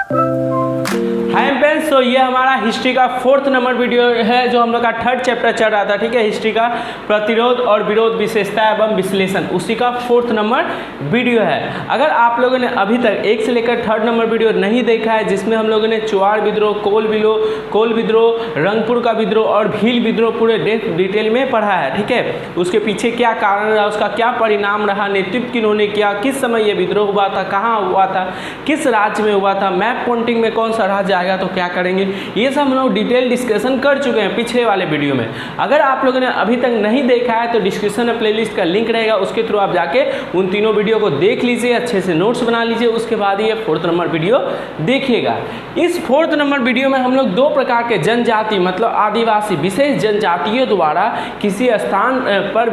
Hi friends, तो ये हमारा हिस्ट्री का 4th नंबर वीडियो है जो हम लोग का 3rd चैप्टर चल रहा था। ठीक है, हिस्ट्री का प्रतिरोध और विरोध, विशेषता एवं विश्लेषण, उसी का 4th नंबर वीडियो है। अगर आप लोगों ने अभी तक 1 से लेकर 3rd नंबर वीडियो नहीं देखा है, जिसमें हम लोगों ने चुआड़ विद्रोह, कोल विद्रोह, रंगपुर का विद्रोह और भील विद्रोह पूरे डिटेल में पढ़ा है। ठीक है, उसके पीछे क्या कारण रहा, उसका क्या परिणाम रहा, नेतृत्व किन्होंने किया, किस समय ये विद्रोह हुआ था, कहाँ हुआ था, किस राज्य में हुआ था, मैप पॉइंटिंग में कौन सा राज्य आएगा तो क्या करेंगे, ये सब हम लोग डिटेल डिस्कशन कर चुके हैं पिछले वाले वीडियो में। अगर आप लोगों ने अभी तक नहीं देखा है तो डिस्क्रिप्शन में प्लेलिस्ट का लिंक रहेगा, उसके थ्रू आप जाके उन तीनों वीडियो को देख लीजिए, अच्छे से नोट्स बना लीजिए, उसके बाद ये 4th नंबर वीडियो देखिएगा। इस 4th नंबर वीडियो में हम लोग 2 प्रकार के जनजाति मतलब आदिवासी विशेष जनजातियों द्वारा किसी स्थान पर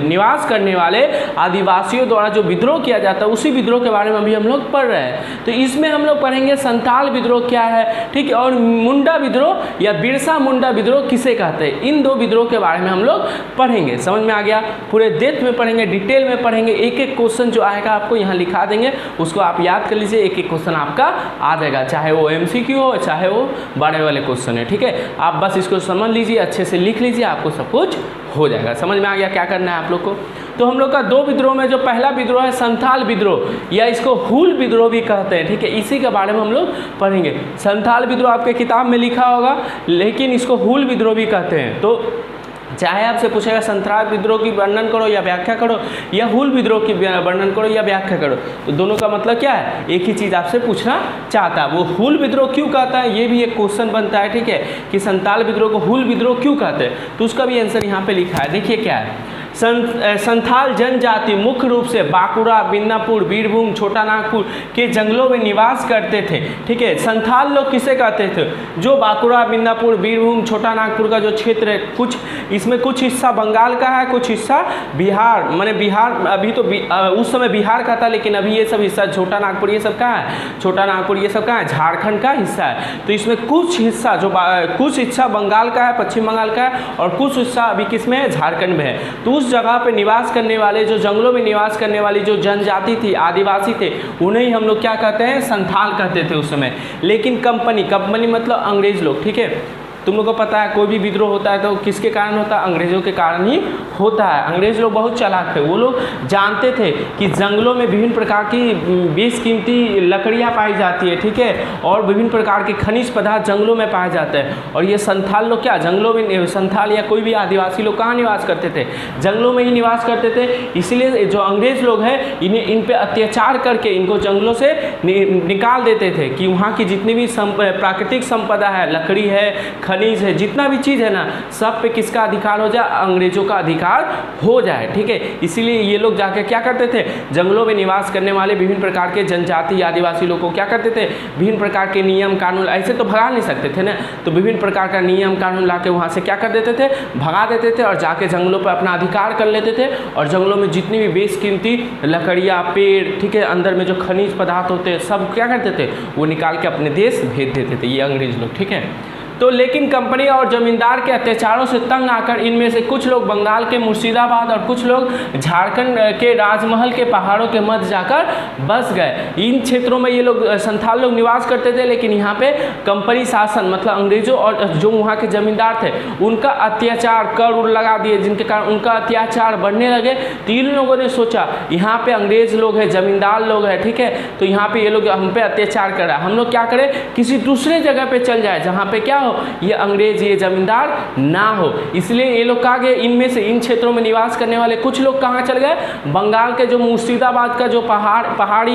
निवास करने वाले आदिवासियों द्वारा जो विद्रोह किया जाता है, उसी विद्रोह के बारे में अभी हम लोग पढ़ रहे हैं। तो इसमें हम लोग पढ़ेंगे संथाल विद्रोह क्या है, ठीक है, और मुंडा विद्रोह या बिरसा मुंडा विद्रोह किसे कहते हैं। इन 2 विद्रोह के बारे में हम लोग पढ़ेंगे। समझ में आ गया? पूरे डेप्थ में पढ़ेंगे, डिटेल में पढ़ेंगे। एक एक क्वेश्चन जो आएगा आपको यहाँ लिखा देंगे, उसको आप याद कर लीजिए। एक एक क्वेश्चन आपका आ जाएगा, चाहे वो MCQ हो, चाहे वो बड़े वाले क्वेश्चन है। ठीक है, आप बस इसको समझ लीजिए, अच्छे से लिख लीजिए, आपको सब कुछ हो जाएगा। समझ में आ गया क्या करना है आप लोग को? तो हम लोग का 2 विद्रोह में जो पहला विद्रोह है संथाल विद्रोह या इसको हुल विद्रोह भी कहते हैं। ठीक है, इसी के बारे में हम लोग पढ़ेंगे। संथाल विद्रोह आपके किताब में लिखा होगा, लेकिन इसको हुल विद्रोह भी कहते हैं। तो चाहे आपसे पूछेगा संथाल विद्रोह की वर्णन करो या व्याख्या करो, या हुल विद्रोह की वर्णन करो या व्याख्या करो, तो दोनों का मतलब क्या है? एक ही चीज़ आपसे पूछना चाहता है। वो हुल विद्रोह क्यों कहता है, ये भी एक क्वेश्चन बनता है। ठीक है, कि संथाल विद्रोह को हुल विद्रोह क्यों कहते हैं, तो उसका भी आंसर यहाँ पे लिखा है। देखिए क्या है। संथाल जनजाति मुख्य रूप से बांकुड़ा, मिदनापुर, बीरभूम, छोटा नागपुर के जंगलों में निवास करते थे। ठीक है, संथाल लोग किसे कहते थे? जो बांकुड़ा, मिदनापुर, बीरभूम, छोटा नागपुर का जो क्षेत्र है, कुछ इसमें कुछ हिस्सा बंगाल का है, कुछ हिस्सा बिहार, माने बिहार अभी तो उस समय बिहार का था, लेकिन अभी ये सब हिस्सा छोटा नागपुर ये सब कहाँ है, छोटा नागपुर ये सब कहाँ है, झारखंड का हिस्सा है। तो इसमें कुछ हिस्सा जो कुछ हिस्सा बंगाल का है, पश्चिम बंगाल का है, और कुछ हिस्सा अभी किस में है, झारखंड में है। तो उस जगह पे निवास करने वाले, जो जंगलों में निवास करने वाली जो जनजाति थी, आदिवासी थे, उन्हें हम लोग क्या कहते हैं, संथाल कहते थे उस समय। लेकिन कंपनी मतलब अंग्रेज लोग, ठीक है, तुम लोग को पता है कोई भी विद्रोह होता है तो किसके कारण होता है, अंग्रेजों के कारण ही होता है। अंग्रेज लोग बहुत चालाक थे, वो लोग जानते थे कि जंगलों में विभिन्न प्रकार की बेशकीमती लकड़ियाँ पाई जाती है। ठीक है, और विभिन्न प्रकार के खनिज पदार्थ जंगलों में पाए जाते हैं। और ये संथाल लोग क्या जंगलों में, संथाल या कोई भी आदिवासी लोग कहाँ निवास करते थे, जंगलों में ही निवास करते थे। इसलिए जो अंग्रेज लोग हैं इन्हें इन पर अत्याचार करके इनको जंगलों से निकाल देते थे, कि वहाँ की जितनी भी प्राकृतिक संपदा है, लकड़ी है, खनिज है, जितना भी चीज़ है ना, सब पे किसका अधिकार हो जाए, अंग्रेजों का अधिकार हो जाए। ठीक है, इसीलिए ये लोग जाकर क्या करते थे, जंगलों में निवास करने वाले विभिन्न प्रकार के जनजाति आदिवासी लोग को क्या करते थे, विभिन्न प्रकार के नियम कानून, ऐसे तो भगा नहीं सकते थे ना, तो विभिन्न प्रकार का नियम कानून ला के वहाँ से क्या कर देते थे, भगा देते थे, और जाके जंगलों पर अपना अधिकार कर लेते थे। और जंगलों में जितनी भी बेशकीमती लकड़ियाँ, पेड़, ठीक है, अंदर में जो खनिज पदार्थ होते हैं, सब क्या करते थे, वो निकाल के अपने देश भेज देते थे ये अंग्रेज लोग। ठीक है, तो लेकिन कंपनी और जमींदार के अत्याचारों से तंग आकर इनमें से कुछ लोग बंगाल के मुर्शिदाबाद और कुछ लोग झारखंड के राजमहल के पहाड़ों के मध्य जाकर बस गए। इन क्षेत्रों में ये लोग संथाल लोग निवास करते थे, लेकिन यहाँ पे कंपनी शासन मतलब अंग्रेजों और जो वहाँ के जमींदार थे उनका अत्याचार कर उड़ लगा दिए, जिनके कारण उनका अत्याचार बढ़ने लगे। तो इन लोगों ने सोचा यहाँ पे अंग्रेज लोग हैं, जमींदार लोग हैं, ठीक है, तो यहाँ पे ये लोग हम पे अत्याचार कर रहा है, हम लोग क्या करें, किसी दूसरे जगह पे चल जाए जहाँ पे क्या ये अंग्रेज, ये जमींदार ना हो। इसलिए ये लोग कहा गए, इनमें से इन क्षेत्रों में निवास करने वाले कुछ लोग कहाँ चल गए, बंगाल के जो मुर्शिदाबाद का जो पहाड़ी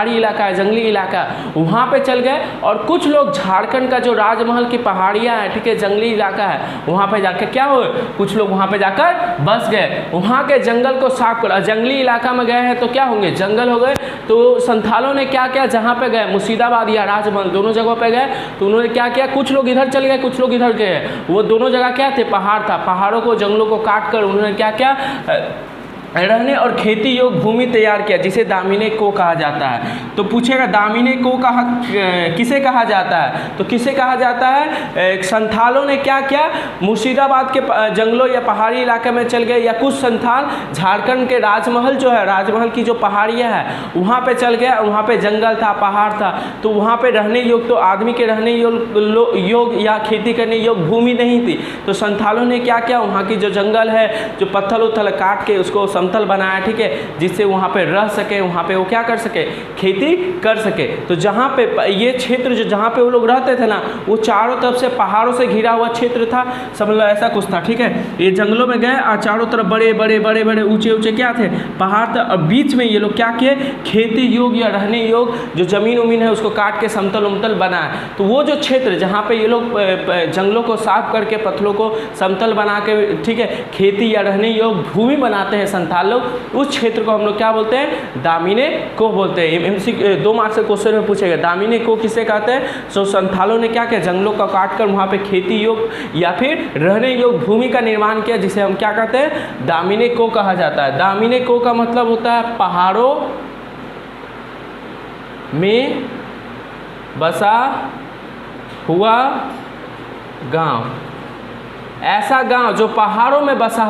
इलाका है, जंगली इलाका, वहाँ पे चल गए। और कुछ लोग झारखंड का जो राजमहल की पहाड़ियाँ हैं, ठीक है, जंगली इलाका है, वहाँ पे जाकर क्या हो, कुछ लोग वहाँ पे जाकर बस गए। वहाँ के जंगल को साफ कर, जंगली इलाका में गए हैं तो क्या होंगे, जंगल हो गए। तो संथालों ने क्या किया, जहाँ पे गए मुर्शिदाबाद या राजमहल दोनों जगहों पे गए, तो उन्होंने क्या किया, कुछ लोग इधर चल गए, कुछ लोग इधर गए। वो दोनों जगह क्या थे, पहाड़ था, पहाड़ों को, जंगलों को काट कर उन्होंने क्या किया, रहने और खेती योग्य भूमि तैयार किया, जिसे दामिने को कहा जाता है। तो पूछेगा दामिने को किसे कहा जाता है, तो किसे कहा जाता है? संथालों ने क्या किया, मुर्शिदाबाद के जंगलों या पहाड़ी इलाके में चल गए, या कुछ संथाल झारखंड के राजमहल जो है, राजमहल की जो पहाड़ियाँ हैं वहाँ पे चल गया, वहाँ पे जंगल था, पहाड़ था, तो वहाँ पे रहने योग्य, तो आदमी के रहने योग या खेती करने योग्य भूमि नहीं थी। तो संथालों ने क्या किया, वहाँ की जो जंगल है, जो पत्थर उत्थल काट के उसको समतल बनाया, ठीक है, जिससे वहाँ पे रह सके, वहाँ पे वो क्या कर सके, खेती कर सके। तो जहाँ पे ये क्षेत्र जो जहाँ पे वो लोग रहते थे ना, वो चारों तरफ से पहाड़ों से घिरा हुआ क्षेत्र था, समझ लो ऐसा कुछ था, ठीक है। ये जंगलों में गए और चारों तरफ बड़े बड़े बड़े बड़े ऊंचे ऊंचे क्या थे, पहाड़ था, और बीच में ये लोग क्या किए, खेती योग्य या रहने योग्य जो जमीन उमीन है उसको काट के समतल उमतल बनाया। तो वो जो क्षेत्र जहाँ पे ये लोग जंगलों को साफ करके पत्थरों को समतल बना के, ठीक है, खेती या रहने योग्य भूमि बनाते हैं संथाल लोग, उस क्षेत्र को हम लोग क्या बोलते हैं, दामिने को बोलते हैं। MC 2 मार्क्स के क्वेश्चन में पूछेगा दामिने को किसे कहते हैं। सो संथालों ने क्या किया, जंगलों का काट कर वहाँ पे खेती योग्य या फिर रहने योग्य भूमि का निर्माण किया, जिसे हम क्या कहते हैं, दामिने को कहा जाता है। दामिने को का मतलब होता है पहाड़ों में बसा हुआ गांव। ऐसा गांव जो पहाड़ों में बसा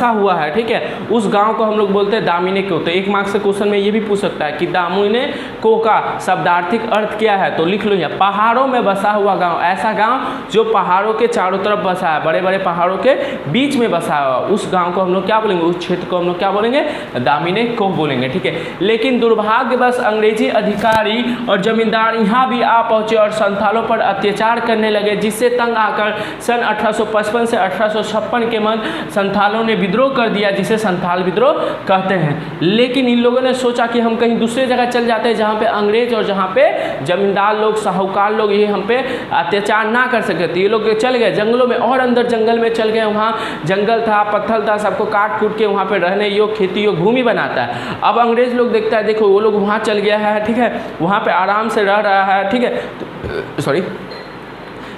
हुआ है, ठीक है, उस गांव को हम लोग बोलते हैं दामिने को। तो 1 मार्क्स के क्वेश्चन में ये भी पूछ सकता है कि दामिने को का शब्दार्थिक अर्थ क्या है, तो लिख लो यहाँ, पहाड़ों में बसा हुआ गांव, ऐसा गांव जो पहाड़ों के चारों तरफ बसा है, बड़े बड़े पहाड़ों के बीच में बसा हुआ, उस गाँव को हम लोग क्या बोलेंगे, उस क्षेत्र को हम लोग क्या बोलेंगे, दामिने को बोलेंगे, ठीक है। लेकिन दुर्भाग्यवश अंग्रेजी अधिकारी और जमींदार यहाँ भी आ पहुँचे और संथालों पर अत्याचार करने लगे, जिससे तंग आकर सन 1855 से 1856 के मध्य संथालों ने विद्रोह कर दिया, जिसे संथाल विद्रोह कहते हैं। लेकिन इन लोगों ने सोचा कि हम कहीं दूसरे जगह चल जाते हैं जहाँ पे अंग्रेज और जहाँ पे जमींदार लोग, साहूकार लोग ये हम पे अत्याचार ना कर सके। तो ये लोग चल गए जंगलों में, और अंदर जंगल में चल गए, वहाँ जंगल था, पत्थर था, सबको काट कूट के वहाँ पे रहने योग्य खेती योग्य भूमि बनाता है। अब अंग्रेज लोग देखता है, देखो वो लोग वहाँ चल गया है, ठीक है, वहाँ पे आराम से रह रहा है, ठीक है,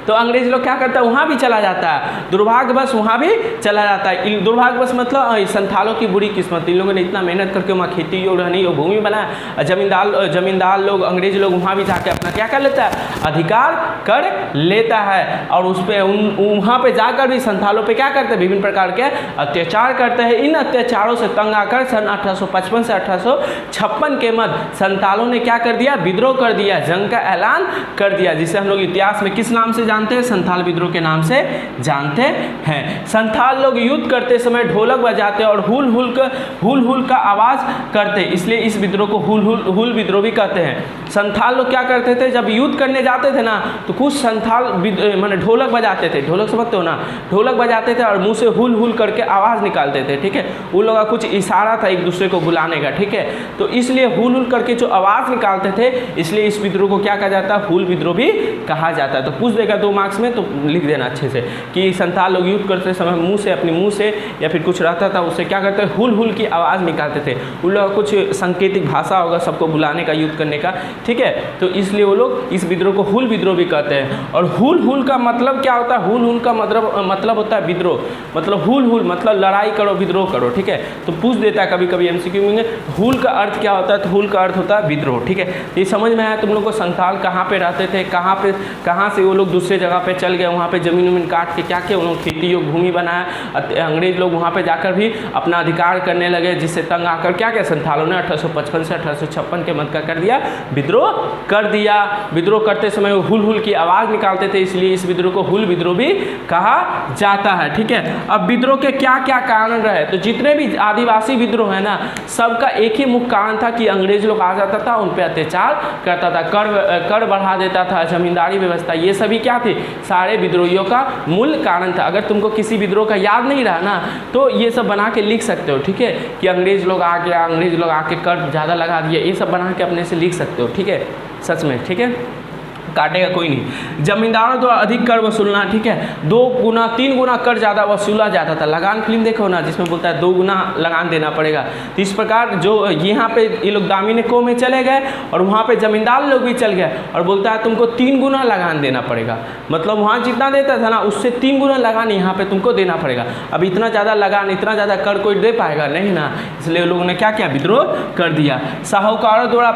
तो अंग्रेज लोग क्या करता है, वहाँ भी चला जाता है, दुर्भाग्यवश वहाँ भी चला जाता है। दुर्भाग्यवश मतलब संथालों की बुरी किस्मत, इन लोगों ने इतना मेहनत करके वहाँ खेती योग्य रहने योग्य भूमि बनाया, जमींदार लोग, अंग्रेज लोग वहाँ भी जाके अपना क्या कर लेता है, अधिकार कर लेता है, और उस पर वहाँ पे जाकर भी संथालों पे क्या करते हैं, विभिन्न प्रकार के अत्याचार करते हैं। इन अत्याचारों से तंग आकर सन 1855 से 1856 के मध्य संथालों ने क्या कर दिया, विद्रोह कर दिया, जंग का ऐलान कर दिया, जिसे हम लोग इतिहास में किस नाम से जानते हैं, संथाल विद्रोह के नाम से जानते हैं। संथाल लोग युद्ध करते समय ढोलक बजाते और हुल हुल का आवाज करते, इसलिए इस विद्रोह को हुल विद्रोह भी कहते हैं। संथाल लोग क्या करते थे, जब युद्ध करने जाते थे ना, तो कुछ संथाल माने ढोलक बजाते थे, ढोलक समझते हो ना, ढोलक बजाते थे और मुंह से हुल करके आवाज निकालते थे, ठीक है, उन लोगों का कुछ इशारा था एक दूसरे को बुलाने का, ठीक है, तो इसलिए हुल करके जो आवाज निकालते थे, इसलिए इस विद्रोह को क्या कहा जाता है, हुल विद्रोह भी कहा जाता है। तो पूछ देगा 2 मार्क्स में, तो लिख देना अच्छे से कि संथाल लोग युद्ध करते समय अपने मुंह से या फिर कुछ रहता था उससे क्या करते, हुल की आवाज़ निकालते थे। उन लोगों का कुछ सांकेतिक भाषा होगा सबको बुलाने का, युद्ध करने का, ठीक है, तो इसलिए वो लोग इस विद्रोह को हुल विद्रोह भी कहते हैं। और हुल का मतलब क्या होता है, हुल का मतलब होता है विद्रोह, मतलब हुल मतलब लड़ाई करो, विद्रोह करो, ठीक है। तो पूछ देता है कभी कभी MCQ में, हुल का अर्थ क्या होता है, तो हुल का अर्थ होता है विद्रोह, ठीक है। ये समझ में आया तुम लोग को, संथाल कहाँ पे रहते थे, कहाँ से वो लोग दूसरे जगह पे चल गए, वहाँ पे जमीन उमीन काट के क्या किया, उन्होंने खेती योग्य भूमि बनाया, अंग्रेज लोग वहाँ पे जाकर भी अपना अधिकार करने लगे, जिससे तंग आकर क्या किया, संथालों ने 1855 से 1856 के मध्य कर दिया, विद्रोह कर दिया। विद्रोह करते समय हुल की आवाज़ निकालते थे, इसलिए इस विद्रोह को हुल विद्रोह भी कहा जाता है, ठीक है। अब विद्रोह के क्या क्या कारण रहे, तो जितने भी आदिवासी विद्रोह है ना, सबका एक ही मुख्य कारण था कि अंग्रेज लोग आ जाता था, उन पर अत्याचार करता था, कर बढ़ा देता था, जमींदारी व्यवस्था, ये सभी क्या थे, सारे विद्रोहियों का मूल कारण था। अगर तुमको किसी विद्रोह का याद नहीं रहा ना, तो ये सब बना के लिख सकते हो, ठीक है, कि अंग्रेज लोग आ गया, अंग्रेज लोग आके कर ज़्यादा लगा दिया, ये सब बना के अपने से लिख सकते हो, ठीक है, सच में, ठीक है। काटेगा कोई नहीं। जमींदारों द्वारा अधिक कर वसूलना, ठीक है, 2 गुना 3 गुना कर ज़्यादा वसूला जाता था। लगान फिल्म देखो ना, जिसमें बोलता है 2 गुना लगान देना पड़ेगा। तो इस प्रकार जो यहाँ पे ये लोग दामिनी को में चले गए और वहाँ पे जमींदार लोग भी चल गए और बोलता है तुमको 3 गुना लगान देना पड़ेगा। मतलब वहाँ जितना देता था ना उससे 3 गुना लगान यहाँ पे तुमको देना पड़ेगा। अब इतना ज़्यादा लगान, इतना ज़्यादा कर कोई दे पाएगा नहीं ना, इसलिए लोगों ने क्या किया, विद्रोह कर दिया। साहूकारों द्वारा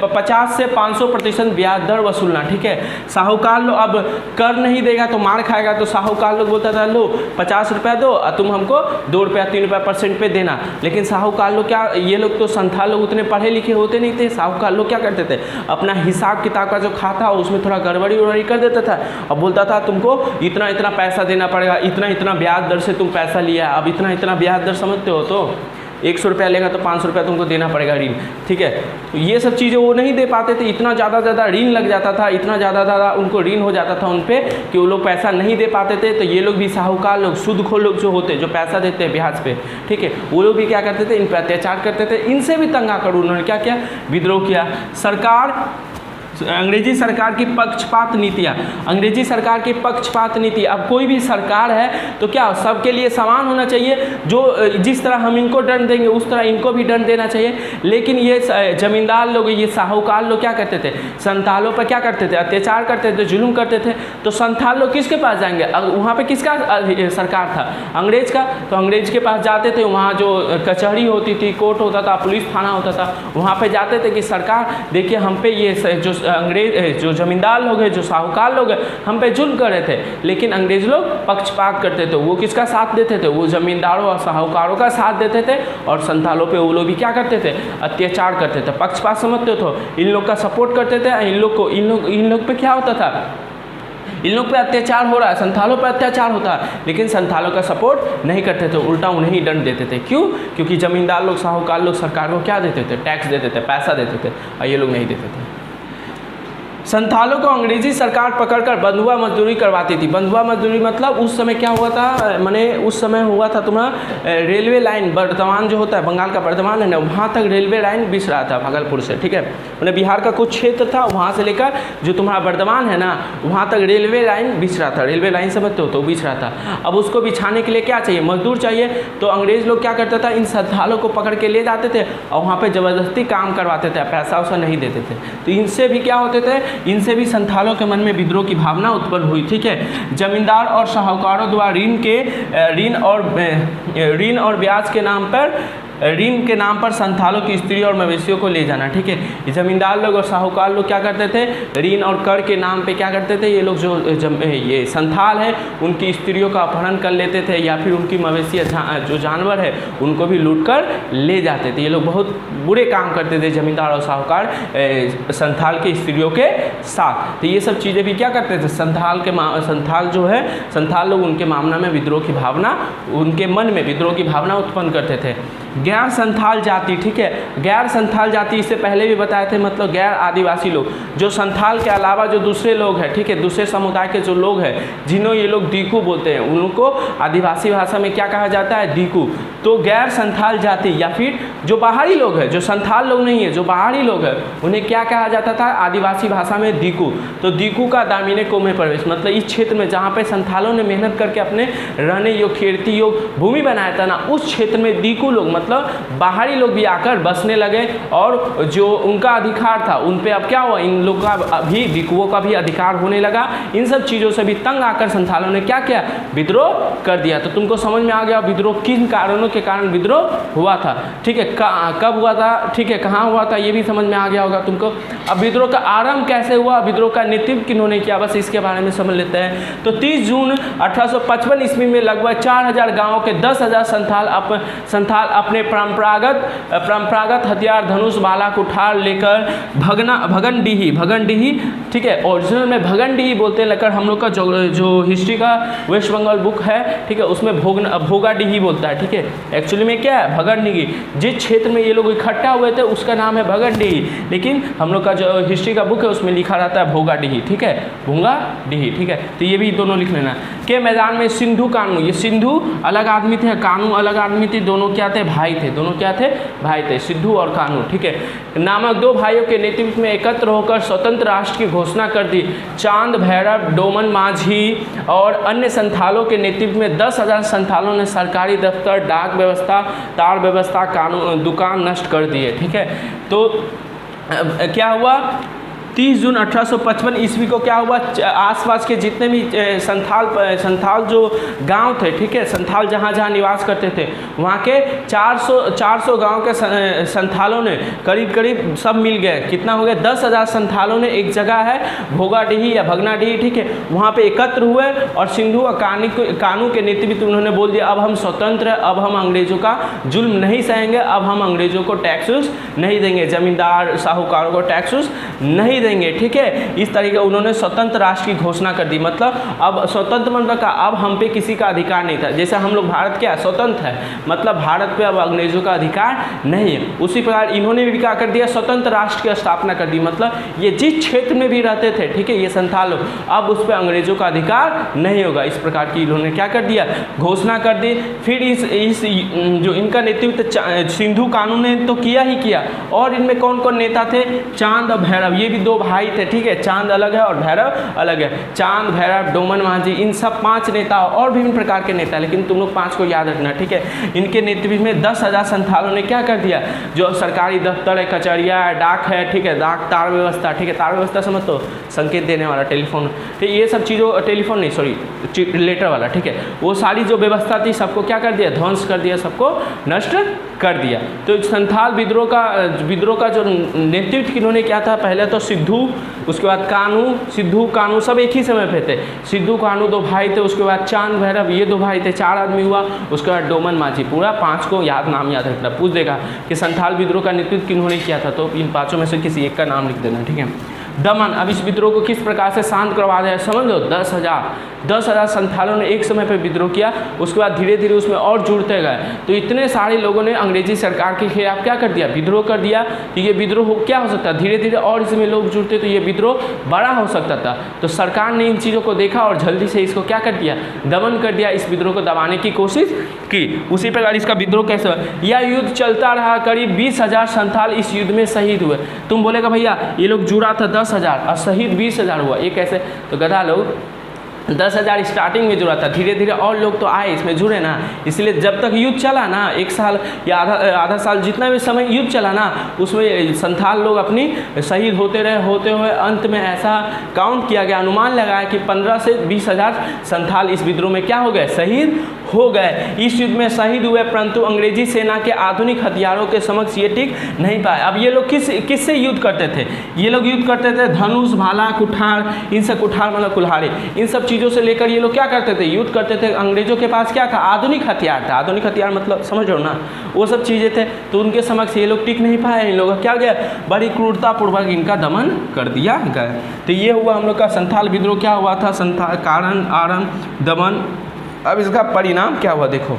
50 से 500% ब्याज दर वसूलना, ठीक है। साहूकार लोग अब कर नहीं देगा तो मार खाएगा, तो साहूकार लोग बोलता था लो 50 रुपया दो और तुम हमको 2 रुपया 3 रुपया % पे देना। लेकिन साहूकार लोग क्या, ये लोग तो संथाल लोग उतने पढ़े लिखे होते नहीं थे। साहूकार लोग क्या करते थे, अपना हिसाब किताब का जो खाता उसमें थोड़ा गड़बड़ी उड़बड़ी कर देता था और बोलता था तुमको इतना इतना पैसा देना पड़ेगा, इतना इतना ब्याज दर से तुम पैसा लिया। अब इतना इतना ब्याज दर समझते हो, तो 100 रुपया लेगा तो 500 रुपया तुमको देना पड़ेगा ऋण, ठीक है। तो ये सब चीज़ें वो नहीं दे पाते थे, इतना ज़्यादा ऋण लग जाता था, इतना ज़्यादा उनको ऋण हो जाता था उन पर कि वो लोग पैसा नहीं दे पाते थे। तो ये लोग भी साहूकार लोग, सूदखोर लोग जो होते, जो पैसा देते हैं ब्याज पे, ठीक है, वो लोग भी क्या करते थे, इन पर अत्याचार करते थे। इनसे भी तंग आकर उन्होंने क्या किया, विद्रोह किया। सरकार, अंग्रेजी सरकार की पक्षपात नीतियाँ, अंग्रेजी सरकार की पक्षपात नीति। अब कोई भी सरकार है तो क्या सबके लिए समान होना चाहिए, जो जिस तरह हम इनको दंड देंगे उस तरह इनको भी दंड देना चाहिए। लेकिन ये जमींदार लोग, ये साहूकार लोग क्या करते थे, संथालों पर क्या करते थे, अत्याचार करते थे, जुल्म करते थे। तो संथाल लोग किसके पास जाएंगे, वहाँ पे किसका सरकार था, अंग्रेज का। तो अंग्रेज के पास जाते थे, वहाँ जो कचहरी होती थी, कोर्ट होता था, पुलिस थाना होता था, वहाँ पे जाते थे कि सरकार देखिए हम पे ये जो अंग्रेज, जो जमींदार लोग हैं, जो साहूकार लोग हैं, हम पे जुल्म कर रहे थे। लेकिन अंग्रेज लोग पक्षपात करते थे, वो किसका साथ देते थे, वो जमींदारों और साहूकारों का साथ देते थे और संथालों पे वो लोग भी क्या करते थे, अत्याचार करते थे। पक्षपात समझते हो, इन लोग का सपोर्ट करते थे, इन लोग पे क्या होता था, इन लोग पे अत्याचार हो रहा है, संथालों पर अत्याचार होता है, लेकिन संथालों का सपोर्ट नहीं करते थे, उल्टा उन्हें ही दंड देते थे। क्यों, क्योंकि जमींदार लोग, साहूकार लोग सरकार को क्या देते थे, टैक्स देते थे, पैसा देते थे, और ये लोग नहीं देते थे। संथालों को अंग्रेजी सरकार पकड़कर बंधुआ मजदूरी करवाती थी। बंधुआ मजदूरी मतलब उस समय क्या हुआ था, मैंने उस समय हुआ था तुम्हारा रेलवे लाइन, बर्धमान जो होता है, बंगाल का बर्धमान है ना, वहाँ तक रेलवे लाइन बिछ रहा था भागलपुर से, ठीक है। मैंने बिहार का कुछ क्षेत्र था, वहाँ से लेकर जो तुम्हारा बर्धमान है ना, वहाँ तक रेलवे लाइन बिछ रहा था। रेलवे लाइन समझते हो, तो बिछ रहा था। अब उसको बिछाने के लिए क्या चाहिए, मजदूर चाहिए। तो अंग्रेज लोग क्या करता था, इन संथालों को पकड़ के ले जाते थे और वहाँ पर ज़बरदस्ती काम करवाते थे, पैसा वैसा नहीं देते थे। तो इनसे भी क्या होते थे, इनसे भी संथालों के मन में विद्रोह की भावना उत्पन्न हुई, ठीक है। जमींदार और साहूकारों द्वारा ऋण और ब्याज के नाम पर, ऋण के नाम पर संथालों की स्त्री और मवेशियों को ले जाना, ठीक है। जमींदार लोग और साहूकार लोग क्या करते थे, ऋण और कर के नाम पे क्या करते थे, ये लोग जो ये संथाल है उनकी स्त्रियों का अपहरण कर लेते थे, या फिर उनकी मवेशी जो जानवर है उनको भी लूट कर ले जाते थे। ये लोग बहुत बुरे काम करते थे जमींदार और साहूकार संथाल की स्त्रियों के साथ। तो ये सब चीज़ें भी क्या करते थे, संथाल जो है, संथाल लोग उनके मामला में विद्रोह की भावना, उनके मन में विद्रोह की भावना उत्पन्न करते थे। गैर संथाल जाति, ठीक है, गैर संथाल जाति इससे पहले भी बताए थे, मतलब गैर आदिवासी लोग, जो संथाल के अलावा जो दूसरे लोग हैं, ठीक है, दूसरे समुदाय के जो लोग हैं, जिन्हों ये लोग दीकू बोलते हैं, उनको आदिवासी भाषा में क्या कहा जाता है, दीकू। तो गैर संथाल जाति या फिर जो बाहरी लोग हैं, जो संथाल लोग नहीं है, जो बाहरी लोग हैं, उन्हें क्या कहा जाता था आदिवासी भाषा में, दीकू। तो दीकू का दामिने को में प्रवेश, मतलब इस क्षेत्र में जहाँ पे संथालों ने मेहनत करके अपने रहने योग्य, खेती योग्य भूमि बनाया था ना, उस क्षेत्र में दीकू लोग, मतलब बाहरी लोग भी आकर बसने लगे और जो उनका अधिकार था उन पे अब क्या हुआ, इन लोग का भी, दीकुओं का भी अधिकार होने लगा। इन सब चीज़ों से भी तंग आकर संथालों ने क्या किया, विद्रोह कर दिया। तो तुमको समझ में आ गया विद्रोह किन कारणों के कारण विद्रोह हुआ था, ठीक है, कब हुआ था, ठीक है, कहाँ हुआ था, ये भी समझ में आ गया होगा तुमको। अब विद्रोह का आरंभ कैसे हुआ, विद्रोह का नेतृत्व किन्होंने किया, बस इसके बारे में समझ लेते हैं। तो 30 जून 1855 ईस्वी में लगभग 4000 गाँवों के 10,000 संथाल अपने परंपरागत हथियार, धनुष, भाला, कुठार लेकर भगनडीही, ठीक है, ओरिजिनल में भगनडीही बोलते हैं, लेकर हम लोग का जो हिस्ट्री का वेस्ट बंगाल बुक है, ठीक है, उसमें भोगाडीही बोलता है, ठीक है। एक्चुअली में क्या है, भगनडीही। जिस क्षेत्र में ये लोग इकट्ठा हुए थे उसका नाम है भगनडीही, लेकिन हम लोग का जो हिस्ट्री का बुक है उसमें लिखा रहता है भोगाडीही, ठीक है, भोगाडीही, ठीक है। तो ये भी दोनों लिख लेना। के मैदान में सिंधु कानू, ये सिंधु अलग आदमी थे, कानू अलग आदमी थे, दोनों क्या थे, भाई थे, दोनों क्या थे, भाई थे, सिद्धू और कान्हू, ठीक है, नामक दो भाइयों के नेतृत्व में एकत्र होकर स्वतंत्र राष्ट्र की घोषणा कर दी। चांद भैरव, डोमन माझी और अन्य संथालों के नेतृत्व में 10,000 संथालों ने सरकारी दफ्तर, डाक व्यवस्था, तार व्यवस्था, कानून, दुकान नष्ट कर दिए, ठीक है। तो क्या हुआ, 30 जून 1855 ईस्वी को क्या हुआ, आसपास के जितने भी संथाल जो गांव थे, ठीक है, संथाल जहाँ जहाँ निवास करते थे, वहाँ के 400 गांव के संथालों ने करीब सब मिल गए, कितना हो गया, 10,000 संथालों ने एक जगह है भोगाडीही या भगनाडीही, ठीक है, वहाँ पे एकत्र हुए और सिंधु और कान्हू के नेतृत्व उन्होंने बोल दिया अब हम स्वतंत्र है, अब हम अंग्रेजों का जुल्म नहीं सहेंगे, अब हम अंग्रेजों को टैक्स नहीं देंगे, जमींदार साहूकारों को टैक्स नहीं देंगे, ठीक है। इस तरीके उन्होंने स्वतंत्र राष्ट्र की घोषणा कर दी। मतलब अब स्वतंत्र मतलब का अब हम पे किसी का अधिकार नहीं था, जैसे हम लोग भारत क्या स्वतंत्र है, मतलब भारत पे अब अंग्रेजों का अधिकार नहीं है। उसी प्रकार इन्होंने भी क्या कर दिया, स्वतंत्र राष्ट्र की स्थापना कर दी, मतलब ये जिस क्षेत्र में भी रहते थे, ठीक है, ये संथाल लोग, अब उस पर अंग्रेजों का अधिकार नहीं होगा, इस प्रकार की इन्होंने क्या कर दिया, घोषणा कर दी। फिर इस जो इनका नेतृत्व सिंधु कानून ने तो किया ही किया, और इनमें कौन कौन नेता थे, चांद और भैरव, ये भी दो भाई थे, ठीक है, चांद अलग है और भैरव अलग है। चांद, भैरव, डोमन माझी, इन सब 5 नेता और विभिन्न प्रकार के नेता, लेकिन तुम लोग 5 को याद रखना, ठीक है। इनके नेतृत्व में 10,000 संथालों ने क्या कर दिया, जो सरकारी दफ्तर है, कचहरिया है, डाक है, ठीक है, डाक, तार व्यवस्था, ठीक है, तार व्यवस्था समझ तो संकेत देने वाला, टेलीफोन, ठीक, ये सब चीज़ों, टेलीफोन नहीं सॉरी लेटर वाला, ठीक है, वो सारी जो व्यवस्था थी सबको क्या कर दिया, ध्वंस कर दिया, सबको नष्ट कर दिया। तो संथाल विद्रोह का जो नेतृत्व किन्होंने किया था, पहले तो सिद्धू, उसके बाद कान्हू, सिद्धू कान्हू सब एक ही समय पे थे, सिद्धू कान्हू 2 भाई थे, उसके बाद चांद भैरव ये 2 भाई थे, 4 आदमी हुआ, उसके बाद डोमन माझी, पूरा 5 को नाम याद रखना, पूछ देगा कि संथाल विद्रोह का नेतृत्व किन्होंने किया था, तो इन 5 में से किसी एक का नाम लिख देना, ठीक है। दमन, अब इस विद्रोह को किस प्रकार से शांत करवा दिया, समझ लो, 10,000 संथालों ने एक समय पर विद्रोह किया, उसके बाद धीरे धीरे उसमें और जुड़ते गए, तो इतने सारे लोगों ने अंग्रेजी सरकार के खिलाफ क्या कर दिया, विद्रोह कर दिया। तो ये विद्रोह क्या हो सकता है, धीरे धीरे और इसमें लोग जुड़ते तो ये विद्रोह बड़ा हो सकता था। तो सरकार ने इन चीज़ों को देखा और जल्दी से इसको क्या कर दिया, दमन कर दिया, इस विद्रोह को दबाने की कोशिश की। उसी प्रकार इसका विद्रोह कैसे हुआ, यह युद्ध चलता रहा, करीब 20,000 संथाल इस युद्ध में शहीद हुए। तुम बोलेगा भैया ये लोग जुड़ा था 10,000 और शहीद 20,000 हुआ, ये कैसे, तो गधा लोग 10,000 स्टार्टिंग में जुड़ा था, धीरे धीरे और लोग तो आए इसमें जुड़े ना, इसलिए जब तक युद्ध चला ना, 1 साल या आधा साल जितना भी समय युद्ध चला ना, उसमें संथाल लोग अपनी शहीद होते रहे, होते हुए अंत में ऐसा काउंट किया गया, अनुमान लगाया कि 15 से 20,000 संथाल इस विद्रोह में क्या हो गए, शहीद हो गए। इस युद्ध में शहीद हुए, परंतु अंग्रेजी सेना के आधुनिक हथियारों के समक्ष ये टिक नहीं पाए। अब ये लोग किससे युद्ध करते थे, ये लोग युद्ध करते थे धनुष, भाला, कुठार, इनसे, कुठार मतलब कुल्हाड़ी, इन सब चीज़ों से लेकर ये लोग क्या करते थे, युद्ध करते थे। अंग्रेजों के पास क्या था, आधुनिक हथियार था, आधुनिक हथियार मतलब समझ लो ना, वो सब चीज़ें थे, तो उनके समक्ष ये लोग टिक नहीं पाए, इन लोग क्या गया, बड़ी क्रूरतापूर्वक इनका दमन कर दिया गया। तो ये हुआ हम लोग का संथाल विद्रोह, क्या हुआ था, संथाल कारण, आरंभ, दमन। अब इसका परिणाम क्या हुआ देखो,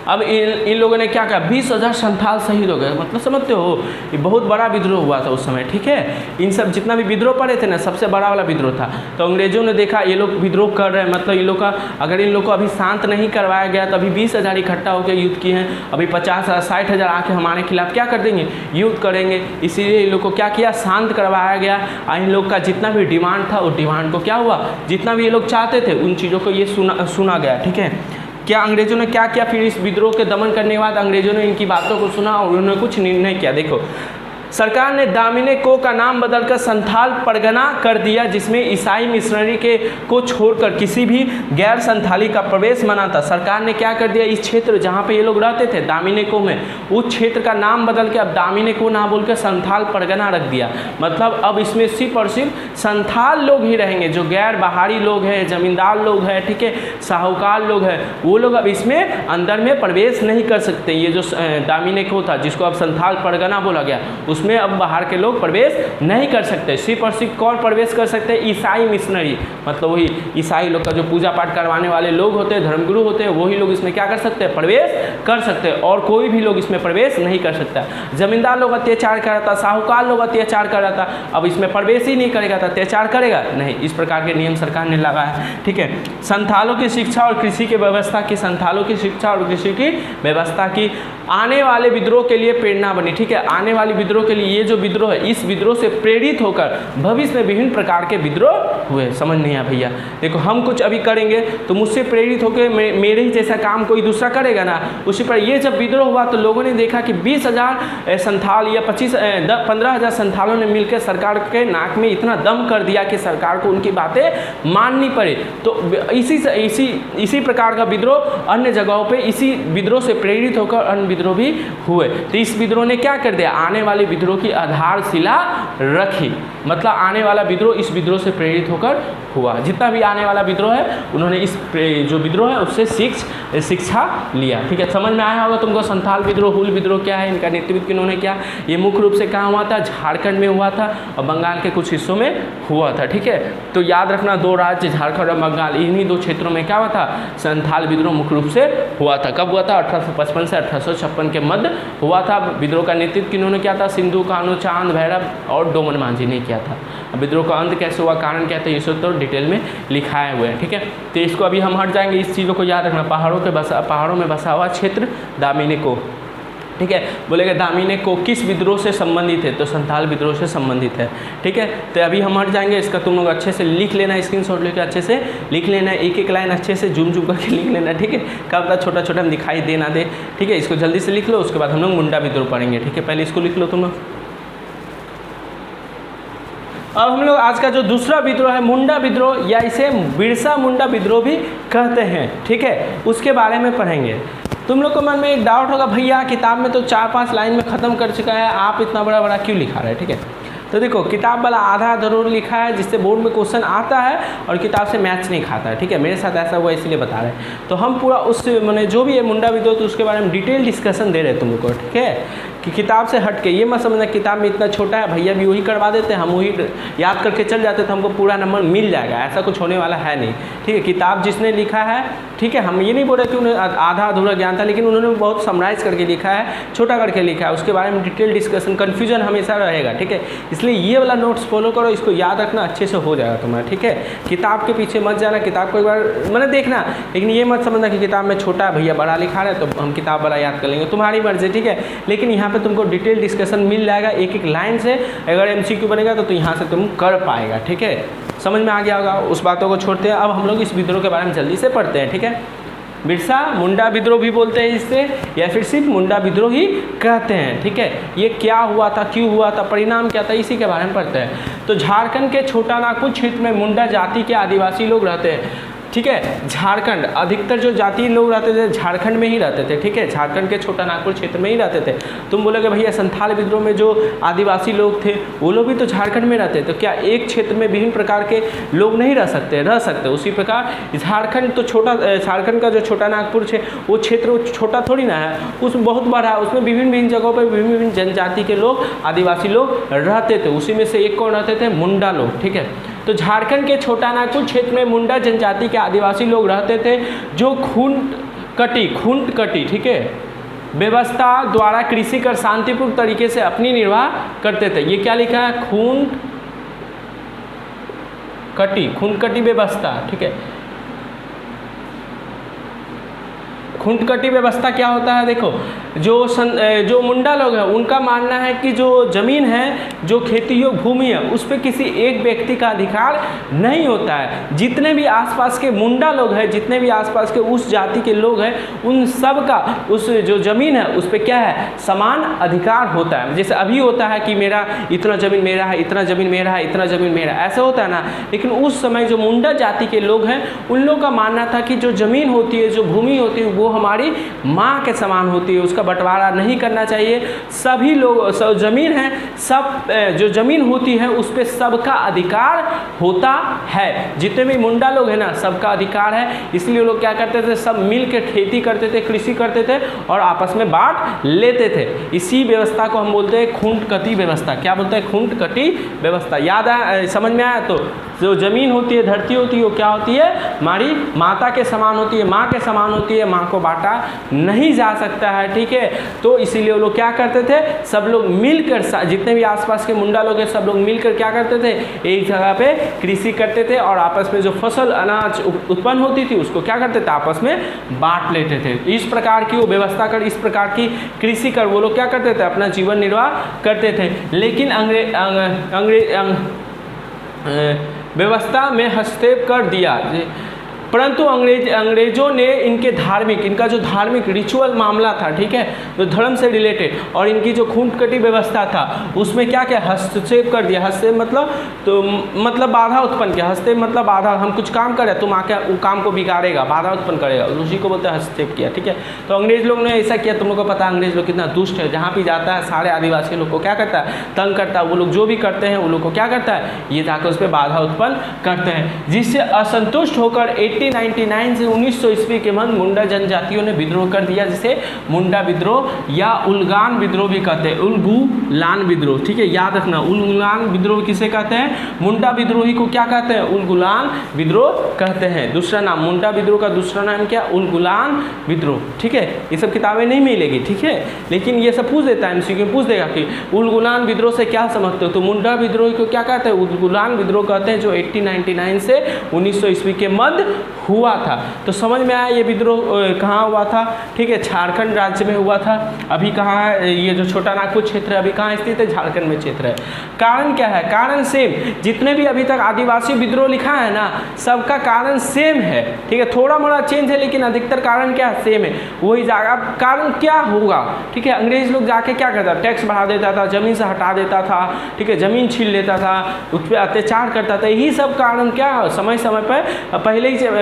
अब इन लोगों ने क्या कहा, 20,000 संथाल शहीद हो गए, मतलब समझते हो ये बहुत बड़ा विद्रोह हुआ था उस समय, ठीक है। इन सब जितना भी विद्रोह पड़े थे ना, सबसे बड़ा वाला विद्रोह था। तो अंग्रेजों ने देखा ये लोग विद्रोह कर रहे हैं, मतलब इन लोग का अगर इन लोग को अभी शांत नहीं करवाया गया तो अभी 20,000 इकट्ठा होकर युद्ध किए हैं, अभी 50,000 60,000 आके हमारे खिलाफ क्या कर देंगे, युद्ध करेंगे। इसीलिए इन लोग को क्या किया, शांत करवाया गया। इन लोग का जितना भी डिमांड था उस डिमांड को क्या हुआ, जितना भी ये लोग चाहते थे उन चीज़ों को ये सुना गया, ठीक है। क्या अंग्रेजों ने क्या किया, फिर इस विद्रोह के दमन करने के बाद अंग्रेजों ने इनकी बातों को सुना और उन्होंने कुछ निर्णय किया। देखो, सरकार ने दामिने को का नाम बदलकर संथाल परगना कर दिया, जिसमें ईसाई मिशनरी को छोड़कर किसी भी गैर संथाली का प्रवेश मना था। सरकार ने क्या कर दिया, इस क्षेत्र जहाँ पे ये लोग रहते थे दामिने को में, उस क्षेत्र का नाम बदल के अब दामिने को ना बोलकर संथाल परगना रख दिया। मतलब अब इसमें सिर्फ और सिर्फ संथाल लोग ही रहेंगे, जो गैर बाहरी लोग हैं, जमींदार लोग हैं, ठीक है, साहूकार लोग हैं, वो लोग अब इसमें अंदर में प्रवेश नहीं कर सकते। ये जो दामिने को था जिसको अब संथाल परगना बोला गया, उसमें अब बाहर के लोग प्रवेश नहीं कर सकते। सिर्फ और सिर्फ कौन प्रवेश कर सकते हैं? ईसाई मिशनरी, मतलब वही ईसाई लोग का जो पूजा पाठ करवाने वाले लोग होते हैं, धर्मगुरु होते हैं, वही लोग इसमें क्या कर सकते हैं? प्रवेश कर सकते हैं, और कोई भी लोग इसमें प्रवेश नहीं कर सकता। जमींदार लोग अत्याचार कर रहा था, साहूकार लोग अत्याचार कर रहा था, अब इसमें प्रवेश ही नहीं करेगा तो अत्याचार करेगा नहीं। इस प्रकार के नियम सरकार ने लगाया, ठीक है। संथालों की शिक्षा और कृषि की व्यवस्था की, संथालों की शिक्षा और कृषि की व्यवस्था की, आने वाले विद्रोह के लिए प्रेरणा बनी, ठीक है। आने वाले विद्रोह के लिए, ये जो विद्रोह है, इस विद्रोह से प्रेरित होकर भविष्य में विभिन्न प्रकार के विद्रोह हुए। समझ नहीं आया भैया? देखो हम कुछ अभी करेंगे तो मुझसे प्रेरित होकर मेरे ही जैसा काम कोई दूसरा करेगा ना, उसी पर ये जब विद्रोह हुआ तो लोगों ने देखा कि 20,000 संथाल या 15,000 संथालों ने मिलकर सरकार के नाक में इतना दम कर दिया कि सरकार को उनकी बातें माननी पड़े। तो इसी प्रकार का विद्रोह अन्य जगहों पे, इसी विद्रोह से प्रेरित होकर अन्य विद्रोह भी हुए। तो इस विद्रोह ने क्या कर दिया? आने वाले विद्रोह की आधारशिला रखी, मतलब आने वाला विद्रोह इस विद्रोह से प्रेरित होकर हुआ। जितना भी आने वाला विद्रोह है उन्होंने इस जो विद्रोह है उससे शिक्षा लिया, ठीक है। समझ में आया होगा तुमको संथाल विद्रोह, हुल विद्रोह क्या है, इनका नेतृत्व किन्होंने किया। ये मुख्य रूप से कहाँ हुआ था? झारखंड में हुआ था और बंगाल के कुछ हिस्सों में हुआ था, ठीक है। तो याद रखना, दो राज्य झारखंड और बंगाल, इन्हीं दो क्षेत्रों में क्या हुआ था? संथाल विद्रोह मुख्य रूप से हुआ था। कब हुआ था? 1855 से 1856 के मध्य हुआ था। विद्रोह का नेतृत्व किन्होंने किया था? सिंधु कान्हू, चांद भैरव और डोमन मांझी ने किया था। विद्रोह का अंत कैसे हुआ, कारण क्या था, ये सब तो डिटेल में लिखाए हुए हैं, ठीक है। तो इसको अभी हम हट जाएंगे, इस चीज़ों को याद रखना। पहाड़ों में बसा हुआ क्षेत्र दामिनेको, ठीक है। बोलेगा दामिनेको किस विद्रोह से संबंधित है? तो संथाल विद्रोह से संबंधित है, ठीक है। तो अभी हम हट जाएंगे, इसका तुम लोग अच्छे से लिख लेना, स्क्रीनशॉट लेकर अच्छे से लिख लेना, एक एक लाइन अच्छे से जूम करके लिख लेना, ठीक है। कब तक छोटा छोटा दिखाई दे ना दे, ठीक है। इसको जल्दी से लिख लो, उसके बाद हम लोग मुंडा विद्रोह पढ़ेंगे, ठीक है। पहले इसको लिख लो तुम लोग। अब हम लोग आज का जो दूसरा विद्रोह है मुंडा विद्रोह, या इसे बिरसा मुंडा विद्रोह भी कहते हैं, ठीक है, उसके बारे में पढ़ेंगे। तुम लोग को मन में एक डाउट होगा, भैया किताब में तो 4-5 लाइन में ख़त्म कर चुका है, आप इतना बड़ा बड़ा क्यों लिखा रहे हैं, ठीक है। तो देखो किताब वाला आधा जरूर लिखा है जिससे बोर्ड में क्वेश्चन आता है और किताब से मैच नहीं खाता है, ठीक है। मेरे साथ ऐसा हुआ इसलिए बता रहे हैं। तो हम पूरा उस मैंने जो भी है मुंडा विद्रोह तो उसके बारे में डिटेल डिस्कशन दे रहे हैं तुम लोग को, ठीक है। कि किताब से हट के ये मत समझना किताब में इतना छोटा है, भैया भी वही करवा देते हैं, हम वही याद करके चल जाते तो हमको पूरा नंबर मिल जाएगा, ऐसा कुछ होने वाला है नहीं, ठीक है। किताब जिसने लिखा है, ठीक है, हम ये नहीं बोल रहे कि उन्हें आधा अधूरा ज्ञान था, लेकिन उन्होंने बहुत समराइज करके लिखा है, छोटा करके लिखा है, उसके बारे में डिटेल डिस्कशन, कन्फ्यूजन हमेशा रहेगा, ठीक है। इसलिए ये वाला नोट्स फॉलो करो, इसको याद रखना, अच्छे से हो जाएगा तुम्हारा, ठीक है। किताब के पीछे मत जाना, किताब को एक बार मैंने देखना, लेकिन ये मत समझना कि किताब में छोटा भैया बड़ा लिखा है तो हम किताब बड़ा याद कर लेंगे, तुम्हारी मर्जी, ठीक है। लेकिन यहाँ पे तुमको डिटेल डिस्कशन मिल जाएगा एक एक लाइन से, अगर MCQ बनेगा तो यहाँ से तुम कर पाएगा, ठीक है। समझ में आ गया होगा, उस बातों को छोड़ते हैं। अब हम लोग इस विद्रोह के बारे में जल्दी से पढ़ते हैं, ठीक है। बिरसा मुंडा विद्रोह भी बोलते हैं इससे, या फिर सिर्फ मुंडा विद्रोह ही कहते हैं, ठीक है। ये क्या हुआ था, क्यों हुआ था, परिणाम क्या था, इसी के बारे में पढ़ते हैं। तो झारखंड के छोटा नागपुर क्षेत्र में मुंडा जाति के आदिवासी लोग रहते हैं, ठीक है। झारखंड अधिकतर जो जातीय लोग रहते थे झारखंड में ही रहते थे, ठीक है। झारखंड के छोटा नागपुर क्षेत्र में ही रहते थे। तुम बोलोगे भैया संथाल विद्रोह में जो आदिवासी लोग थे वो लोग भी तो झारखंड में रहते, तो क्या एक क्षेत्र में विभिन्न प्रकार के लोग नहीं रह सकते? उसी प्रकार झारखंड तो छोटा, झारखंड का जो छोटा नागपुर है वो क्षेत्र छोटा थोड़ी ना है, उसमें बहुत बड़ा है, उसमें विभिन्न जगहों पर विभिन्न जनजाति के लोग, आदिवासी लोग रहते थे। उसी में से एक कौन रहते थे? मुंडा लोग, ठीक है। तो झारखंड के छोटा नागपुर क्षेत्र में मुंडा जनजाति के आदिवासी लोग रहते थे जो खूंट कटी, ठीक है, व्यवस्था द्वारा कृषि कर शांतिपूर्ण तरीके से अपनी निर्वाह करते थे। ये क्या लिखा है? खूंट कटी व्यवस्था, ठीक है। खूंटकटी व्यवस्था क्या होता है? देखो जो मुंडा लोग हैं उनका मानना है कि जो ज़मीन है, जो खेती योग्य भूमि है, उस पर किसी एक व्यक्ति का अधिकार नहीं होता है। जितने भी आसपास के मुंडा लोग हैं, जितने भी आसपास के उस जाति के लोग हैं, उन सब का उस जो ज़मीन है उस पर क्या है? समान अधिकार होता है। जैसे अभी होता है कि मेरा इतना ज़मीन मेरा है, इतना ज़मीन मेरा है, इतना ज़मीन मेरा, ऐसा होता है ना। लेकिन उस समय जो मुंडा जाति के लोग हैं उन लोगों का मानना था कि जो ज़मीन होती है, जो भूमि होती है, वो हमारी माँ के समान होती है, उसका बंटवारा नहीं करना चाहिए। सभी लोग सब ज़मीन है, सब जो ज़मीन होती है उस पर सबका अधिकार होता है। जितने भी मुंडा लोग हैं ना, सबका अधिकार है। इसलिए लोग क्या करते थे, सब मिल के खेती करते थे, कृषि करते थे और आपस में बांट लेते थे। इसी व्यवस्था को हम बोलते हैं खूंटकटी व्यवस्था। क्या बोलते हैं? खूंटकटी व्यवस्था। याद आया, समझ में आया? तो जो ज़मीन होती है, धरती होती है, वो क्या होती है? हमारी माता के समान होती है, माँ के समान होती है। माँ को बांटा नहीं जा सकता है, ठीक है। तो इसीलिए वो लोग क्या करते थे, सब लोग मिलकर, जितने भी आसपास के मुंडा लोग हैं, सब लोग मिलकर क्या करते थे, एक जगह पे कृषि करते थे और आपस में जो फसल अनाज उत्पन्न होती थी उसको क्या करते थे, आपस में बांट लेते थे। इस प्रकार की वो व्यवस्था कर, इस प्रकार की कृषि कर वो लोग क्या करते थे, अपना जीवन निर्वाह करते थे। लेकिन व्यवस्था में हस्तक्षेप कर दिया, परंतु अंग्रेजों ने इनका जो धार्मिक रिचुअल मामला था, ठीक है, जो धर्म से रिलेटेड, और इनकी जो खूंटकटी व्यवस्था था उसमें क्या क्या हस्तक्षेप कर दिया। हस्तक्षेप मतलब बाधा उत्पन्न किया। हस्तक्षेप मतलब बाधा, हम कुछ काम करें तुम आके वो काम को बिगाड़ेगा, बाधा उत्पन्न करेगा, उसी को बोलते हैं हस्तक्षेप किया, ठीक है। तो अंग्रेज लोग ने ऐसा किया। तुम लोग को पता है अंग्रेज लोग कितना दुष्ट है, जहाँ भी जाता है सारे आदिवासी लोग को क्या करता है, तंग करता है। वो लोग जो भी करते हैं वो लोग को क्या करता है, ये जाकर उस पर बाधा उत्पन्न करते हैं, जिससे असंतुष्ट होकर 1899 से 1900 ईस्वी के मध्य मुंडा जनजातियों ने विद्रोह कर दिया, जिसे मुंडा विद्रोह या उलगान विद्रोह भी कहते हैं। उलगुलान विद्रोह, ठीक है, याद रखना। उलगुलान विद्रोह किसे कहते हैं? मुंडा विद्रोही को क्या कहते हैं? उलगुलान विद्रोह कहते हैं। दूसरा नाम मुंडा विद्रोह का दूसरा नाम क्या? उलगुलान विद्रोह, ठीक है। ये सब किताबें नहीं मिलेगी, ठीक है, लेकिन ये सब पूछ देता है, एमसीक्यू पूछ देगा कि उलगुलान विद्रोह से क्या समझते हो। तो मुंडा विद्रोही को क्या कहते हैं? उलगुलान विद्रोह कहते हैं, जो 1899 से 1900 ईस्वी के मध्य हुआ था। तो समझ में आया ये विद्रोह कहाँ हुआ था, ठीक है, झारखंड राज्य में हुआ था। अभी कहाँ है ये जो छोटा नागपुर क्षेत्र है, अभी कहाँ स्थित है? झारखंड में क्षेत्र है। कारण क्या है? कारण सेम, जितने भी अभी तक आदिवासी विद्रोह लिखा है ना, सबका कारण सेम है, ठीक है, थोड़ा मोड़ा चेंज है लेकिन अधिकतर कारण क्या है? सेम है, वही जाएगा। कारण क्या होगा, ठीक है, अंग्रेज लोग जाके क्या करता, टैक्स बढ़ा देता था, जमीन से हटा देता था, ठीक है, जमीन छीन लेता था, उस पर अत्याचार करता था। यही सब कारण क्या, समय समय पर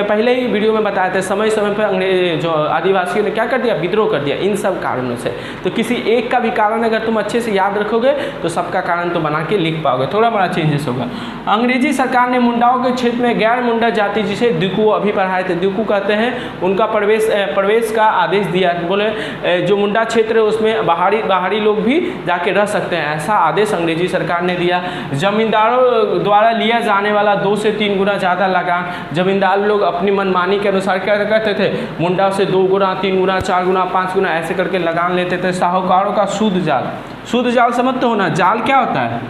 पहले ही वीडियो में बताया था, समय समय पर अंग्रेज जो आदिवासियों ने क्या कर दिया, विद्रोह कर दिया, इन सब कारणों से। तो किसी एक का भी कारण अगर तुम अच्छे से याद रखोगे तो सबका कारण तो बना के लिख पाओगे, थोड़ा बड़ा चेंजेस होगा। अंग्रेजी सरकार ने मुंडाओं के क्षेत्र में गैर मुंडा जाति, जिसे दिकू अभी पढ़ाए थे, दिकू कहते हैं, उनका प्रवेश का आदेश दिया। बोले जो मुंडा क्षेत्र है उसमें बाहरी लोग भी जाके रह सकते हैं, ऐसा आदेश अंग्रेजी सरकार ने दिया। जमींदारों द्वारा लिया जाने वाला 2 से 3 गुना ज़्यादा लगान, जमींदार लोग अपनी मनमानी के अनुसार क्या करते थे, मुंडा से 2 गुना, 3 गुना, 4 गुना, 5 गुना ऐसे करके लगान लेते थे। साहूकारों का सूद जाल समझते हो ना? जाल क्या होता है?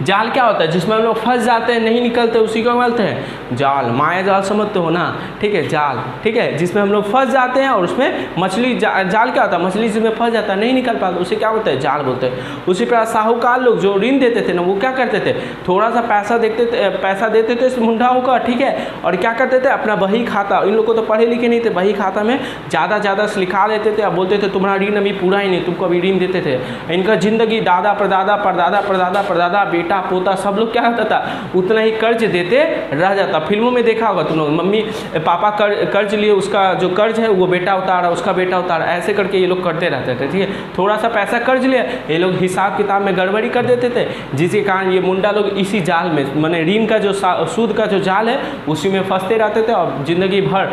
जाल क्या होता है? जिसमें हम लोग फंस जाते हैं, नहीं निकलते, उसी को बोलते हैं जाल। माया जाल समझते हो ना? ठीक है, जाल, ठीक है, जिसमें हम लोग फंस जाते हैं और उसमें मछली, जाल क्या होता है? मछली जिसमें फंस जाता है, नहीं निकल पाता, उसे क्या बोलते हैं? जाल बोलते हैं। उसी प्रकार साहूकार लोग जो ऋण देते थे ना, वो क्या करते थे, थोड़ा सा पैसा देते थे इस मुंडाओं का, ठीक है, और क्या करते थे, अपना बही खाता, इन लोग को तो पढ़े लिखे नहीं थे, बही खाता में ज़्यादा लिखा लेते थे, अब बोलते थे तुम्हारा ऋण अभी पूरा ही नहीं, तुमको अभी ऋण देते थे। इनका जिंदगी दादा परदादा बेटा पोता सब लोग क्या होता था, उतना ही कर्ज देते रह जाता। फिल्मों में देखा होगा तुम लोग, मम्मी पापा कर्ज लिए, उसका जो कर्ज है वो बेटा उतारा, उसका बेटा उतारा, ऐसे करके ये लोग करते रहते थे, ठीक है। थोड़ा सा पैसा कर्ज लिया, ये लोग हिसाब किताब में गड़बड़ी कर देते थे, जिसके कारण ये मुंडा लोग इसी जाल में, माने ऋण का जो सूद का जो जाल है उसी में फंसते रहते थे, और जिंदगी भर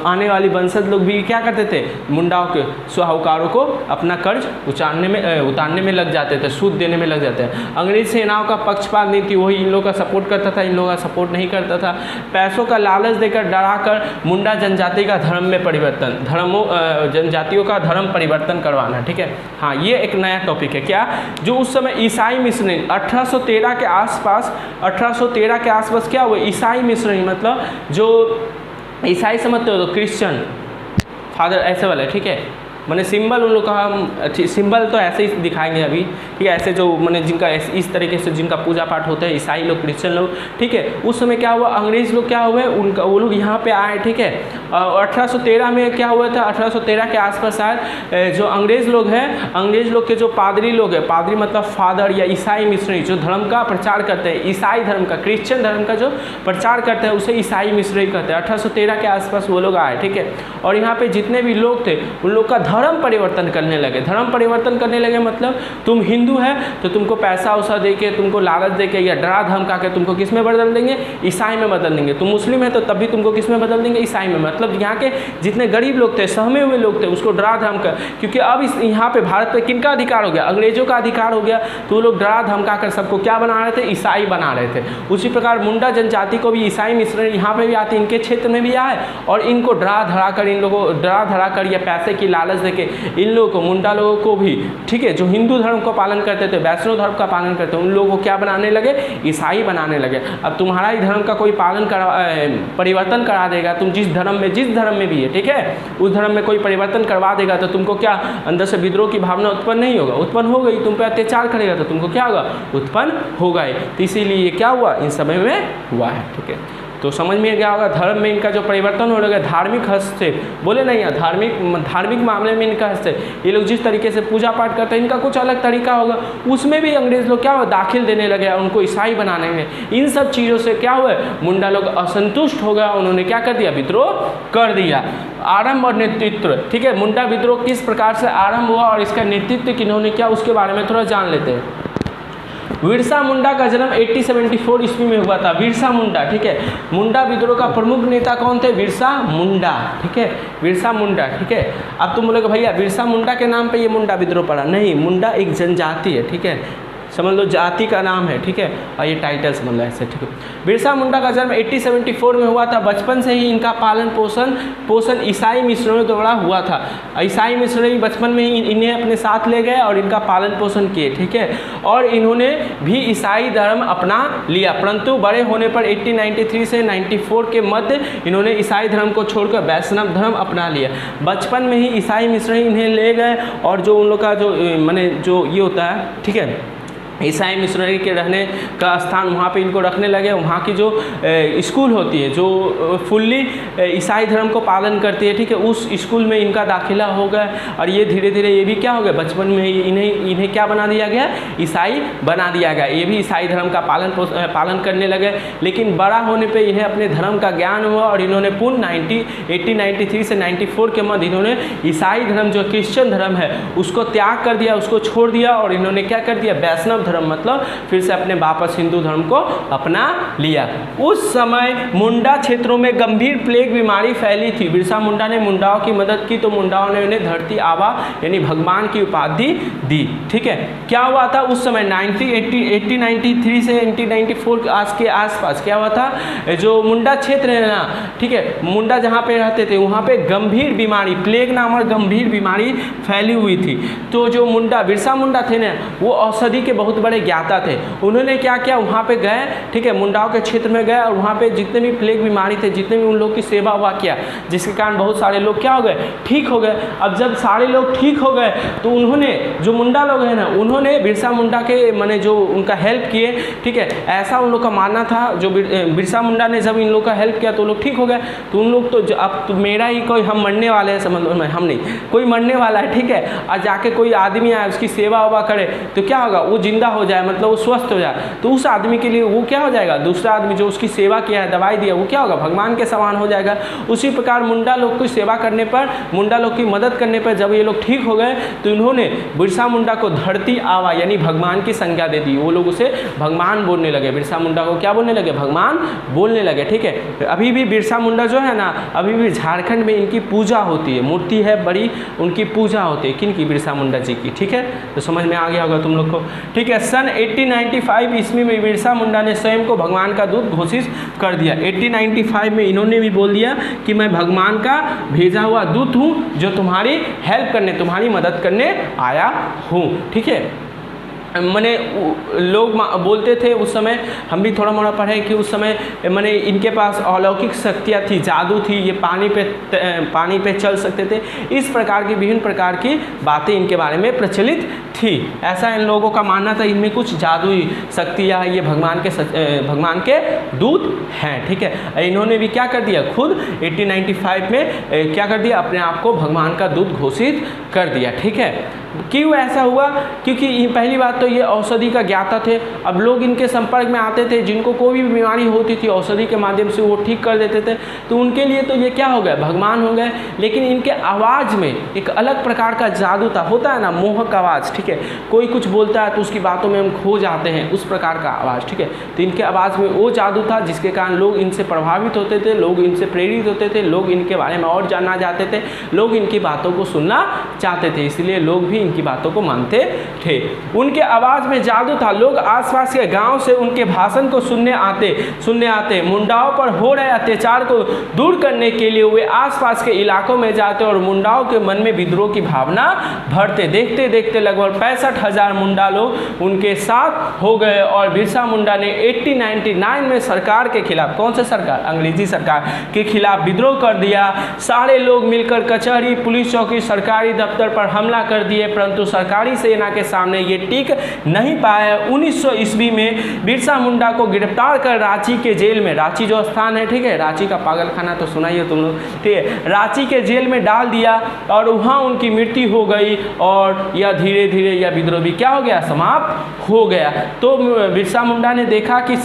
आने वाली वंशज लोग भी क्या करते थे, मुंडाओं के साहूकारों को अपना कर्ज उतारने में लग जाते थे, सूद देने में लग जाते हैं। अंग्रेज सेनाओं का पक्षपात नहीं थी, वही इन लोगों का सपोर्ट करता था, इन लोगों का सपोर्ट नहीं करता था। पैसों का लालच देकर डराकर मुंडा जनजाति का धर्म में परिवर्तन, जनजातियों का धर्म परिवर्तन करवाना, ठीक है। हाँ, ये एक नया टॉपिक है, क्या, जो उस समय ईसाई मिशनरी 1813 के आसपास क्या हुआ, ईसाई मिशनरी मतलब जो ईसाई समझते हो तो क्रिश्चियन फादर ऐसे वाले, ठीक है, मैंने सिंबल उन लोग का सिंबल तो ऐसे ही दिखाएंगे अभी, ठीक है। ऐसे जो मैंने जिनका इस तरीके से जिनका पूजा पाठ होता है, ईसाई लोग, क्रिश्चियन लोग, ठीक है। उस समय क्या हुआ, अंग्रेज़ लोग क्या हुए, उनका वो लोग यहाँ पे आए, ठीक है। 1813 में क्या हुआ था, 1813 के आसपास आए जो अंग्रेज़ लोग हैं, अंग्रेज़ लोग के जो पादरी लोग हैं, पादरी मतलब फादर या ईसाई मिशनरी, जो धर्म का प्रचार करते हैं, ईसाई धर्म का, क्रिश्चियन धर्म का जो प्रचार करते हैं उसे ईसाई मिशनरी कहते हैं। 1813 के आसपास वो लोग आए, ठीक है। और यहाँ पे जितने भी लोग थे उन लोग का धर्म परिवर्तन करने लगे। धर्म परिवर्तन करने लगे मतलब तुम हिंदू है तो तुमको पैसा उसा दे के, तुमको लालच दे के या डरा धमका के तुमको किस में बदल देंगे, ईसाई में बदल देंगे। तुम मुस्लिम है तो तब भी तुमको किस में बदल देंगे, ईसाई में। मतलब यहाँ के जितने गरीब लोग थे, सहमे हुए लोग थे, उसको डरा धमका, क्योंकि अब इस यहाँ पे भारत पे किनका अधिकार हो गया, अंग्रेजों का अधिकार हो गया, तो वो लोग डरा धमका कर सबको क्या बना रहे थे, ईसाई बना रहे थे। उसी प्रकार मुंडा जनजाति को भी ईसाई मिशनरी यहाँ पे भी आते, इनके क्षेत्र में भी आए और इनको डरा धरा कर, इन लोगों डरा धरा कर या पैसे की लालच देके इन लोगों को, मुंडा लोगों को भी, ठीक है, जो हिंदू धर्म को पालन करते थे, वैष्णव धर्म का पालन करते थे, उन लोगों को क्या बनाने लगे, ईसाई बनाने लगे। अब तुम्हारा ही धर्म का कोई पालन परिवर्तन करा देगा, तुम जिस धर्म में भी है, ठीक है, उस धर्म में कोई परिवर्तन करवा देगा तो तुमको क्या अंदर से विद्रोह की भावना उत्पन्न नहीं होगा, उत्पन्न हो गई, तुम पे अत्याचार करेगा तो तुमको क्या होगा, उत्पन्न होगा ही। तो इसीलिए ये क्या हुआ, इन समय में हुआ है, ठीक है। तो समझ में क्या होगा, धर्म में इनका जो परिवर्तन हो लगा, धार्मिक हस्तक्षेप बोले नहीं यार, धार्मिक मामले में इनका हस्तक्षेप, ये लोग जिस तरीके से पूजा पाठ करते हैं इनका कुछ अलग तरीका होगा, उसमें भी अंग्रेज लोग क्या हुआ, दाखिल देने लगे, उनको ईसाई बनाने में। इन सब चीज़ों से क्या हुआ, मुंडा लोग असंतुष्ट हो गया, उन्होंने क्या कर दिया, विद्रोह कर दिया। आरंभ और नेतृत्व, ठीक है, मुंडा विद्रोह किस प्रकार से आरंभ हुआ और इसका नेतृत्व किन्होंने किया, उसके बारे में थोड़ा जान लेते हैं। बिरसा मुंडा का जन्म 1874 ईस्वी में हुआ था। बिरसा मुंडा, ठीक है, मुंडा विद्रोह का प्रमुख नेता कौन थे, बिरसा मुंडा, ठीक है, बिरसा मुंडा, ठीक है। अब तुम बोलोगे भैया बिरसा मुंडा के नाम पे ये मुंडा विद्रोह पड़ा, नहीं, मुंडा एक जनजाति है, ठीक है, समझ लो जाति का नाम है, ठीक है, और ये टाइटल समझ लो ऐसे, ठीक है। बिरसा मुंडा का जन्म 1874 में हुआ था। बचपन से ही इनका पालन पोषण ईसाई मिशनरियों द्वारा हुआ था। ईसाई मिशनरी बचपन में ही इन्हें अपने साथ ले गए और इनका पालन पोषण किए, ठीक है, और इन्होंने भी ईसाई धर्म अपना लिया, परंतु बड़े होने पर 1893 से 94 के मध्य इन्होंने ईसाई धर्म को छोड़कर वैष्णव धर्म अपना लिया। बचपन में ही ईसाई मिशनरी इन्हें ले गए और जो उन लोग का जो माने जो ये होता है, ठीक है, ईसाई मिशनरी के रहने का स्थान वहाँ पे इनको रखने लगे। वहाँ की जो स्कूल होती है जो फुल्ली ईसाई धर्म को पालन करती है, ठीक है, उस स्कूल में इनका दाखिला हो गया और ये धीरे धीरे ये भी क्या हो गया, बचपन में ही इन्हें क्या बना दिया गया, ईसाई बना दिया गया। ये भी ईसाई धर्म का पालन करने लगे, लेकिन बड़ा होने पर इन्हें अपने धर्म का ज्ञान हुआ और इन्होंने पुनः 1893 से 94 के मध्य इन्होंने ईसाई धर्म जो क्रिश्चियन धर्म है उसको त्याग कर दिया, उसको छोड़ दिया और इन्होंने क्या कर दिया, वैष्णव धर्म मतलब फिर से अपने वापस हिंदू धर्म को अपना लिया। उस समय मुंडा क्षेत्रों में गंभीर प्लेग बीमारी फैली थी। बिरसा मुंडा ने मुंडाओं की मदद की तो मुंडाओं ने उन्हें धरती आबा यानी भगवान की उपाधि दी, ठीक है। क्या हुआ था उस समय 1893 से 1894 आज के आसपास क्या हुआ था, जो मुंडा क्षेत्र है ना, ठीक है, मुंडा जहाँ पे रहते थे वहाँ पे गंभीर बीमारी, प्लेग नामक गंभीर बीमारी फैली हुई थी। तो जो मुंडा बिरसा मुंडा थे ना, वो औषधि के बहुत बड़े ज्ञाता थे। उन्होंने क्या किया, वहाँ पे गए, ठीक है, मुंडाओं के क्षेत्र में गए और वहाँ पे जितने भी प्लेग बीमारी थे, जितने भी उन लोग की सेवा हुआ किया, जिसके कारण बहुत सारे लोग क्या हो गए, ठीक हो गए। अब जब सारे लोग ठीक हो गए तो उन्होंने जो मुंडा लोग हैं ना, उन्होंने बिरसा मुंडा के माने जो उनका हेल्प किए, ठीक है, ऐसा उन लोग का मानना था। जो बिरसा मुंडा ने जब इन लोग का हेल्प किया तो लोग ठीक हो गए। तो उन लोग तो अब तो मेरा ही कोई हम मरने वाले हैं, समझ लो, हम नहीं, कोई मरने वाला है, ठीक है, और जाके कोई आदमी आए उसकी सेवा ववा करे तो क्या होगा, वो जिंदा हो जाए, मतलब वो स्वस्थ हो जाए, तो उस आदमी के लिए वो क्या हो जाएगा, दूसरा आदमी जो उसकी सेवा किया है, दवाई दिया, वो क्या होगा, भगवान के समान हो जाएगा। उसी प्रकार मुंडा लोग की सेवा करने पर, मुंडा लोग की मदद करने पर जब ये लोग ठीक हो गए तो इन्होंने बिरसा मुंडा को धरती आवा यानी भगवान की संज्ञा दे दी। वो लोग उसे भगवान बोलने लगे, बिरसा मुंडा को क्या बोलने लगे, भगवान बोलने लगे, ठीक है। अभी भी बिरसा मुंडा जो है ना, अभी भी झारखंड में इनकी पूजा होती है, मूर्ति है बड़ी, उनकी पूजा होती है, किन की, बिरसा मुंडा जी की, ठीक है। तो समझ में आ गया होगा तुम लोग को, ठीक है। सन 1895 ईस्वी में बिरसा मुंडा ने स्वयं को भगवान का दूत घोषित कर दिया। 1895 में इन्होंने भी बोल दिया कि मैं भगवान का भेजा हुआ दूत हूँ जो तुम्हारी हेल्प करने, तुम्हारी मदद करने आया हूँ, ठीक है। मैंने लोग बोलते थे उस समय, हम भी थोड़ा मोड़ा पढ़े कि उस समय मैंने इनके पास अलौकिक शक्तियाँ थी, जादू थी, ये पानी पे चल सकते थे। इस प्रकार की विभिन्न प्रकार की बातें इनके बारे में प्रचलित थी। ऐसा इन लोगों का मानना था, इनमें कुछ जादुई शक्तियाँ, ये भगवान के दूत हैं। ठीक है, इन्होंने भी क्या कर दिया, खुद 1895 में क्या कर दिया, अपने आप को भगवान का दूत घोषित कर दिया। ठीक है, क्यों ऐसा हुआ? क्योंकि पहली बात तो ये औषधि का ज्ञाता थे। अब लोग इनके संपर्क में आते थे, जिनको कोई भी बीमारी होती थी औषधि के माध्यम से वो ठीक कर देते थे, तो उनके लिए तो ये क्या हो गए, भगवान हो गए। लेकिन इनके आवाज़ में एक अलग प्रकार का जादू था, होता है ना मोहक आवाज़। ठीक है, कोई कुछ बोलता है तो उसकी बातों में हम खो जाते हैं, उस प्रकार का आवाज़। ठीक है, तो इनके आवाज़ में वो जादू था जिसके कारण लोग इनसे प्रभावित होते थे, लोग इनसे प्रेरित होते थे, लोग इनके बारे में और जानना चाहते थे, लोग इनकी बातों को सुनना चाहते थे, इसलिए लोग भी इनकी बातों को मानते थे। उनके आवाज़ में जादू था, लोग आसपास के गांव से उनके भाषण को सुनने आते। मुंडाओं पर हो रहे अत्याचार को दूर करने के लिए वे आसपास के इलाकों में जाते और मुंडाओं के मन में विद्रोह की भावना भरते। देखते देखते लगभग 65,000 मुंडा लोग उनके साथ हो गए और बिरसा मुंडा ने 1899 में सरकार के खिलाफ, कौन सा सरकार, अंग्रेजी सरकार के खिलाफ विद्रोह कर दिया। सारे लोग मिलकर कचहरी, पुलिस चौकी, सरकारी दफ्तर पर हमला कर दिए, परंतु सरकारी सेना के सामने ये टिक नहीं पाए। 1900 ईस्वी में बिरसा मुंडा को गिरफ्तार कर रांची के जेल में, रांची जो स्थान है, ठीक है, रांची का पागलखाना तो सुना ही है तुम लोग, ठीक है, रांची के जेल में डाल दिया और वहाँ उनकी मृत्यु हो गई और यह धीरे धीरे यह विद्रोह भी क्या हो गया, समाप्त हो गया। तो बिरसा मुंडा ने देखा कि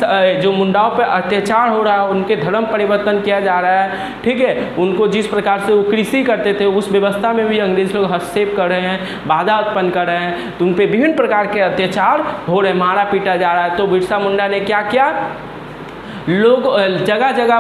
जो मुंडाओं पर अत्याचार हो रहा है, उनके धर्म परिवर्तन किया जा रहा है, ठीक है, उनको जिस प्रकार से वो कृषि करते थे उस व्यवस्था में भी अंग्रेज लोग हस्तक्षेप कर रहे हैं, बाधा उत्पन्न कर रहे हैं, तो उन पे विभिन्न प्रकार के अत्याचार हो रहे, मारा पीटा जा रहा है। तो बिरसा मुंडा ने क्या किया, लोग जगह जगह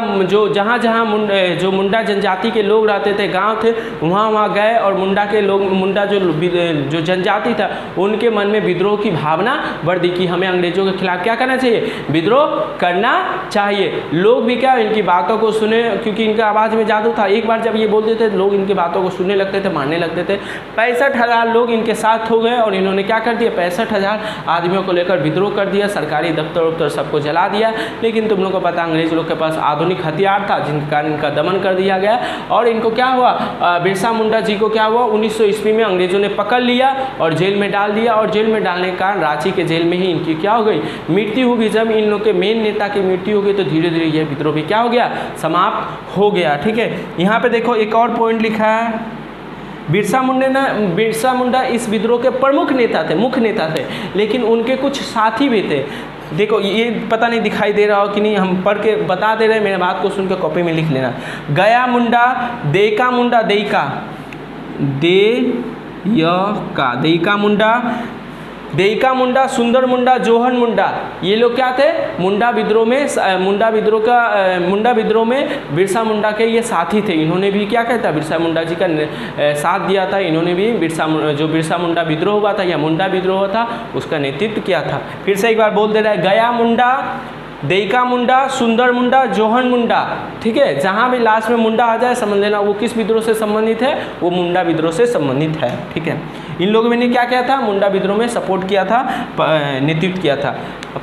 जो मुंडा जनजाति के लोग रहते थे, गांव थे, वहाँ गए और मुंडा जो जनजाति था उनके मन में विद्रोह की भावना बढ़ दी कि हमें अंग्रेजों के खिलाफ क्या करना चाहिए, विद्रोह करना चाहिए। लोग भी क्या इनकी बातों को सुने, क्योंकि इनका आवाज़ में जादू था। एक बार जब ये बोलते थे लोग इनकी बातों को सुनने लगते थे, मानने लगते थे। 65,000 लोग इनके साथ हो गए और इन्होंने क्या कर दिया, 65,000 आदमियों को लेकर विद्रोह कर दिया, सरकारी दफ्तर उफ्तर सबको जला दिया। लेकिन तुम लोग को पता अंग्रेज लोग के पास आधुनिक हथियार था जिनके कारण इनका दमन कर दिया गया और इनको क्या हुआ, बिरसा मुंडा जी को क्या हुआ, 1900 ईस्वी में अंग्रेजों ने पकड़ लिया और जेल में डाल दिया और जेल में डालने के कारण रांची के जेल में ही इनकी क्या हो गई, मृत्यु हो गई। जब इन लोग के मेन नेता की मृत्यु हो गई तो धीरे धीरे यह विद्रोह भी क्या हो गया, समाप्त हो गया। ठीक है, यहाँ पे देखो एक और पॉइंट लिखा है, बिरसा मुंडा इस विद्रोह के प्रमुख नेता थे, मुख्य नेता थे, लेकिन उनके कुछ साथी भी थे। देखो ये पता नहीं दिखाई दे रहा हो कि नहीं, हम पढ़ के बता दे रहे हैं, मेरे बात को सुन के कॉपी में लिख लेना। गया मुंडा, देयका मुंडा, देयका मुंडा, सुंदर मुंडा, जोहन मुंडा, ये लोग क्या थे, मुंडा विद्रोह में बिरसा मुंडा के ये साथी थे। इन्होंने भी क्या कहता, बिरसा मुंडा जी का साथ दिया था। इन्होंने भी बिरसा मुंडा विद्रोह हुआ था या मुंडा विद्रोह हुआ था उसका नेतृत्व किया था। फिर से एक बार बोल दे रहा है, गया मुंडा, देयका मुंडा, सुंदर मुंडा, जोहन मुंडा। ठीक है, जहाँ भी लास्ट में मुंडा आ जाए समझ लेना वो किस विद्रोह से संबंधित है, वो मुंडा विद्रोह से संबंधित है। ठीक है, इन लोगों ने क्या किया था, मुंडा विद्रोह में सपोर्ट किया था, नेतृत्व किया था।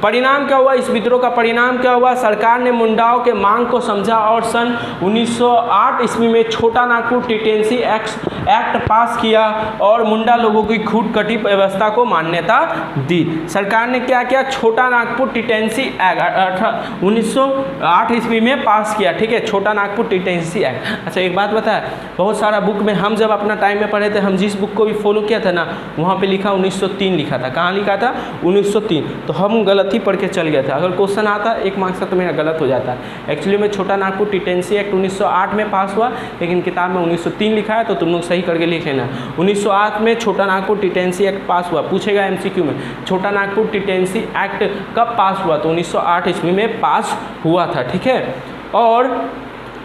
परिणाम क्या हुआ, इस विद्रोह का परिणाम क्या हुआ, सरकार ने मुंडाओं के मांग को समझा और सन 1908 ईस्वी में छोटा नागपुर टिटेंसी एक्ट पास किया और मुंडा लोगों की खूट कटी व्यवस्था को मान्यता दी। सरकार ने क्या किया, छोटा नागपुर टिटेंसी एक्ट 1908 ईस्वी में पास किया। ठीक है, छोटा नागपुर टिटेंसी एक्ट। अच्छा एक बात बताया, बहुत सारा बुक में हम जब अपना टाइम में पढ़े थे, हम जिस बुक को भी फॉलो किया था ना, वहाँ पे लिखा 1903 लिखा था। कहाँ लिखा था, 1903। तो हम गलत ही पढ़ के चल गया था। अगर क्वेश्चन आता एक मार्क्स का तो मेरा गलत हो जाता है। एक्चुअली में छोटा नागपुर टिटेंसी एक्ट 1908 में पास हुआ, लेकिन किताब में 1903 लिखा है, तो तुम लोग सही करके लिख लेना। 1908 में छोटा नागपुर टिटेंसी एक्ट पास हुआ। पूछेगा MCQ में, छोटा नागपुर टिटेंसी एक्ट कब पास हुआ, तो 1908 ईस्वी में पास हुआ था। ठीक है, और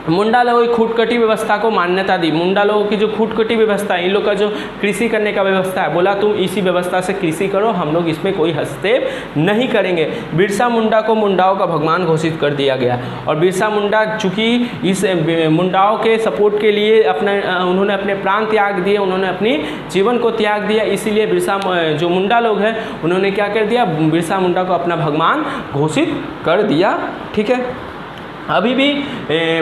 मुंडा लोगों की खूटकटी व्यवस्था को मान्यता दी। मुंडा लोगों की जो खूटकटी व्यवस्था है, इन लोग का जो कृषि करने का व्यवस्था है, बोला तुम इसी व्यवस्था से कृषि करो, हम लोग इसमें कोई हस्तक्षेप नहीं करेंगे। बिरसा मुंडा को मुंडाओं का भगवान घोषित कर दिया गया और बिरसा मुंडा चूँकि इस मुंडाओं के सपोर्ट के लिए उन्होंने अपने प्राण त्याग दिए, उन्होंने अपनी जीवन को त्याग दिया, इसीलिए बिरसा जो मुंडा लोग हैं उन्होंने क्या कर दिया, बिरसा मुंडा को अपना भगवान घोषित कर दिया। ठीक है, अभी भी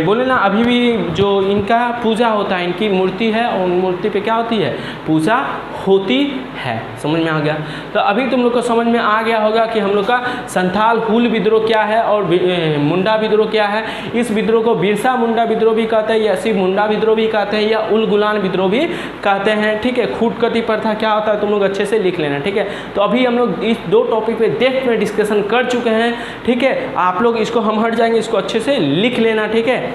बोले ना, अभी भी जो इनका पूजा होता है, इनकी मूर्ति है और मूर्ति पे क्या होती है, पूजा होती है। समझ में आ गया? तो अभी तुम लोग को समझ में आ गया होगा कि हम लोग का संथाल हुल विद्रोह क्या है और मुंडा विद्रोह क्या है। इस विद्रोह को बिरसा मुंडा विद्रोह भी कहते हैं, या सिर्फ मुंडा विद्रोह भी कहते हैं, या उल गुलान विद्रोह भी कहते हैं। ठीक है, खूटकटी प्रथा क्या होता है तुम लोग अच्छे से लिख लेना। ठीक है, तो अभी हम लोग इस 2 टॉपिक पे डेप्थ में डिस्कशन कर चुके हैं। ठीक है, आप लोग इसको हम हट जाएंगे, इसको अच्छे से लिख लेना। ठीक है,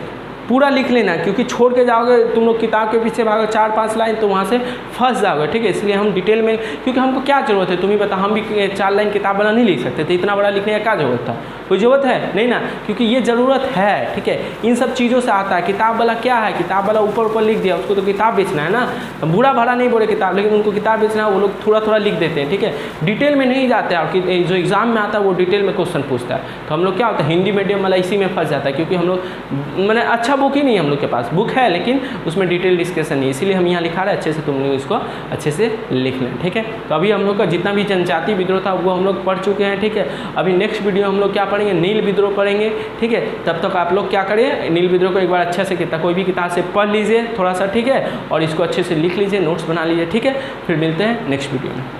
पूरा लिख लेना, क्योंकि छोड़ के जाओगे तुम लोग किताब के पीछे भागो 4-5 लाइन तो वहाँ से फंस जाओगे। ठीक है, इसलिए हम डिटेल में, क्योंकि हमको क्या ज़रूरत है तुम ही बता, हम भी 4 लाइन किताब वाला नहीं लिख सकते थे, इतना बड़ा लिखने का क्या ज़रूरत था, कोई ज़रूरत है नहीं ना, क्योंकि ये ज़रूरत है। ठीक है, इन सब चीज़ों से आता है। किताब वाला क्या है, किताब वाला ऊपर लिख दिया, उसको तो किताब बेचना है ना, बुरा भला नहीं बोले किताब, लेकिन उनको किताब बेचना है, वो लोग थोड़ा लिख देते हैं। ठीक है, डिटेल में नहीं जाते हैं, और जो एग्ज़ाम में आता है वो डिटेल में क्वेश्चन पूछता है। तो हम लोग क्या होता है, हिंदी मीडियम वाला इसी में फंस जाता है, क्योंकि हम लोग मैंने अच्छा बुक ही नहीं है, हम लोग के पास बुक है लेकिन उसमें डिटेल डिस्कशन नहीं, इसीलिए हम यहाँ लिखा रहे हैं, अच्छे से तुम लोग इसको अच्छे से लिख लें। ठीक है, तो अभी हम लोग का जितना भी जनजाति विद्रोह था वो हम लोग पढ़ चुके हैं। ठीक है, अभी नेक्स्ट वीडियो हम लोग क्या पढ़ेंगे, नील विद्रोह पढ़ेंगे। ठीक है, तब तक आप लोग क्या करिए, नील विद्रोह को एक बार अच्छे से कोई भी किताब से पढ़ लीजिए थोड़ा सा। ठीक है, और इसको अच्छे से लिख लीजिए, नोट्स बना लीजिए। ठीक है, फिर मिलते हैं नेक्स्ट वीडियो में।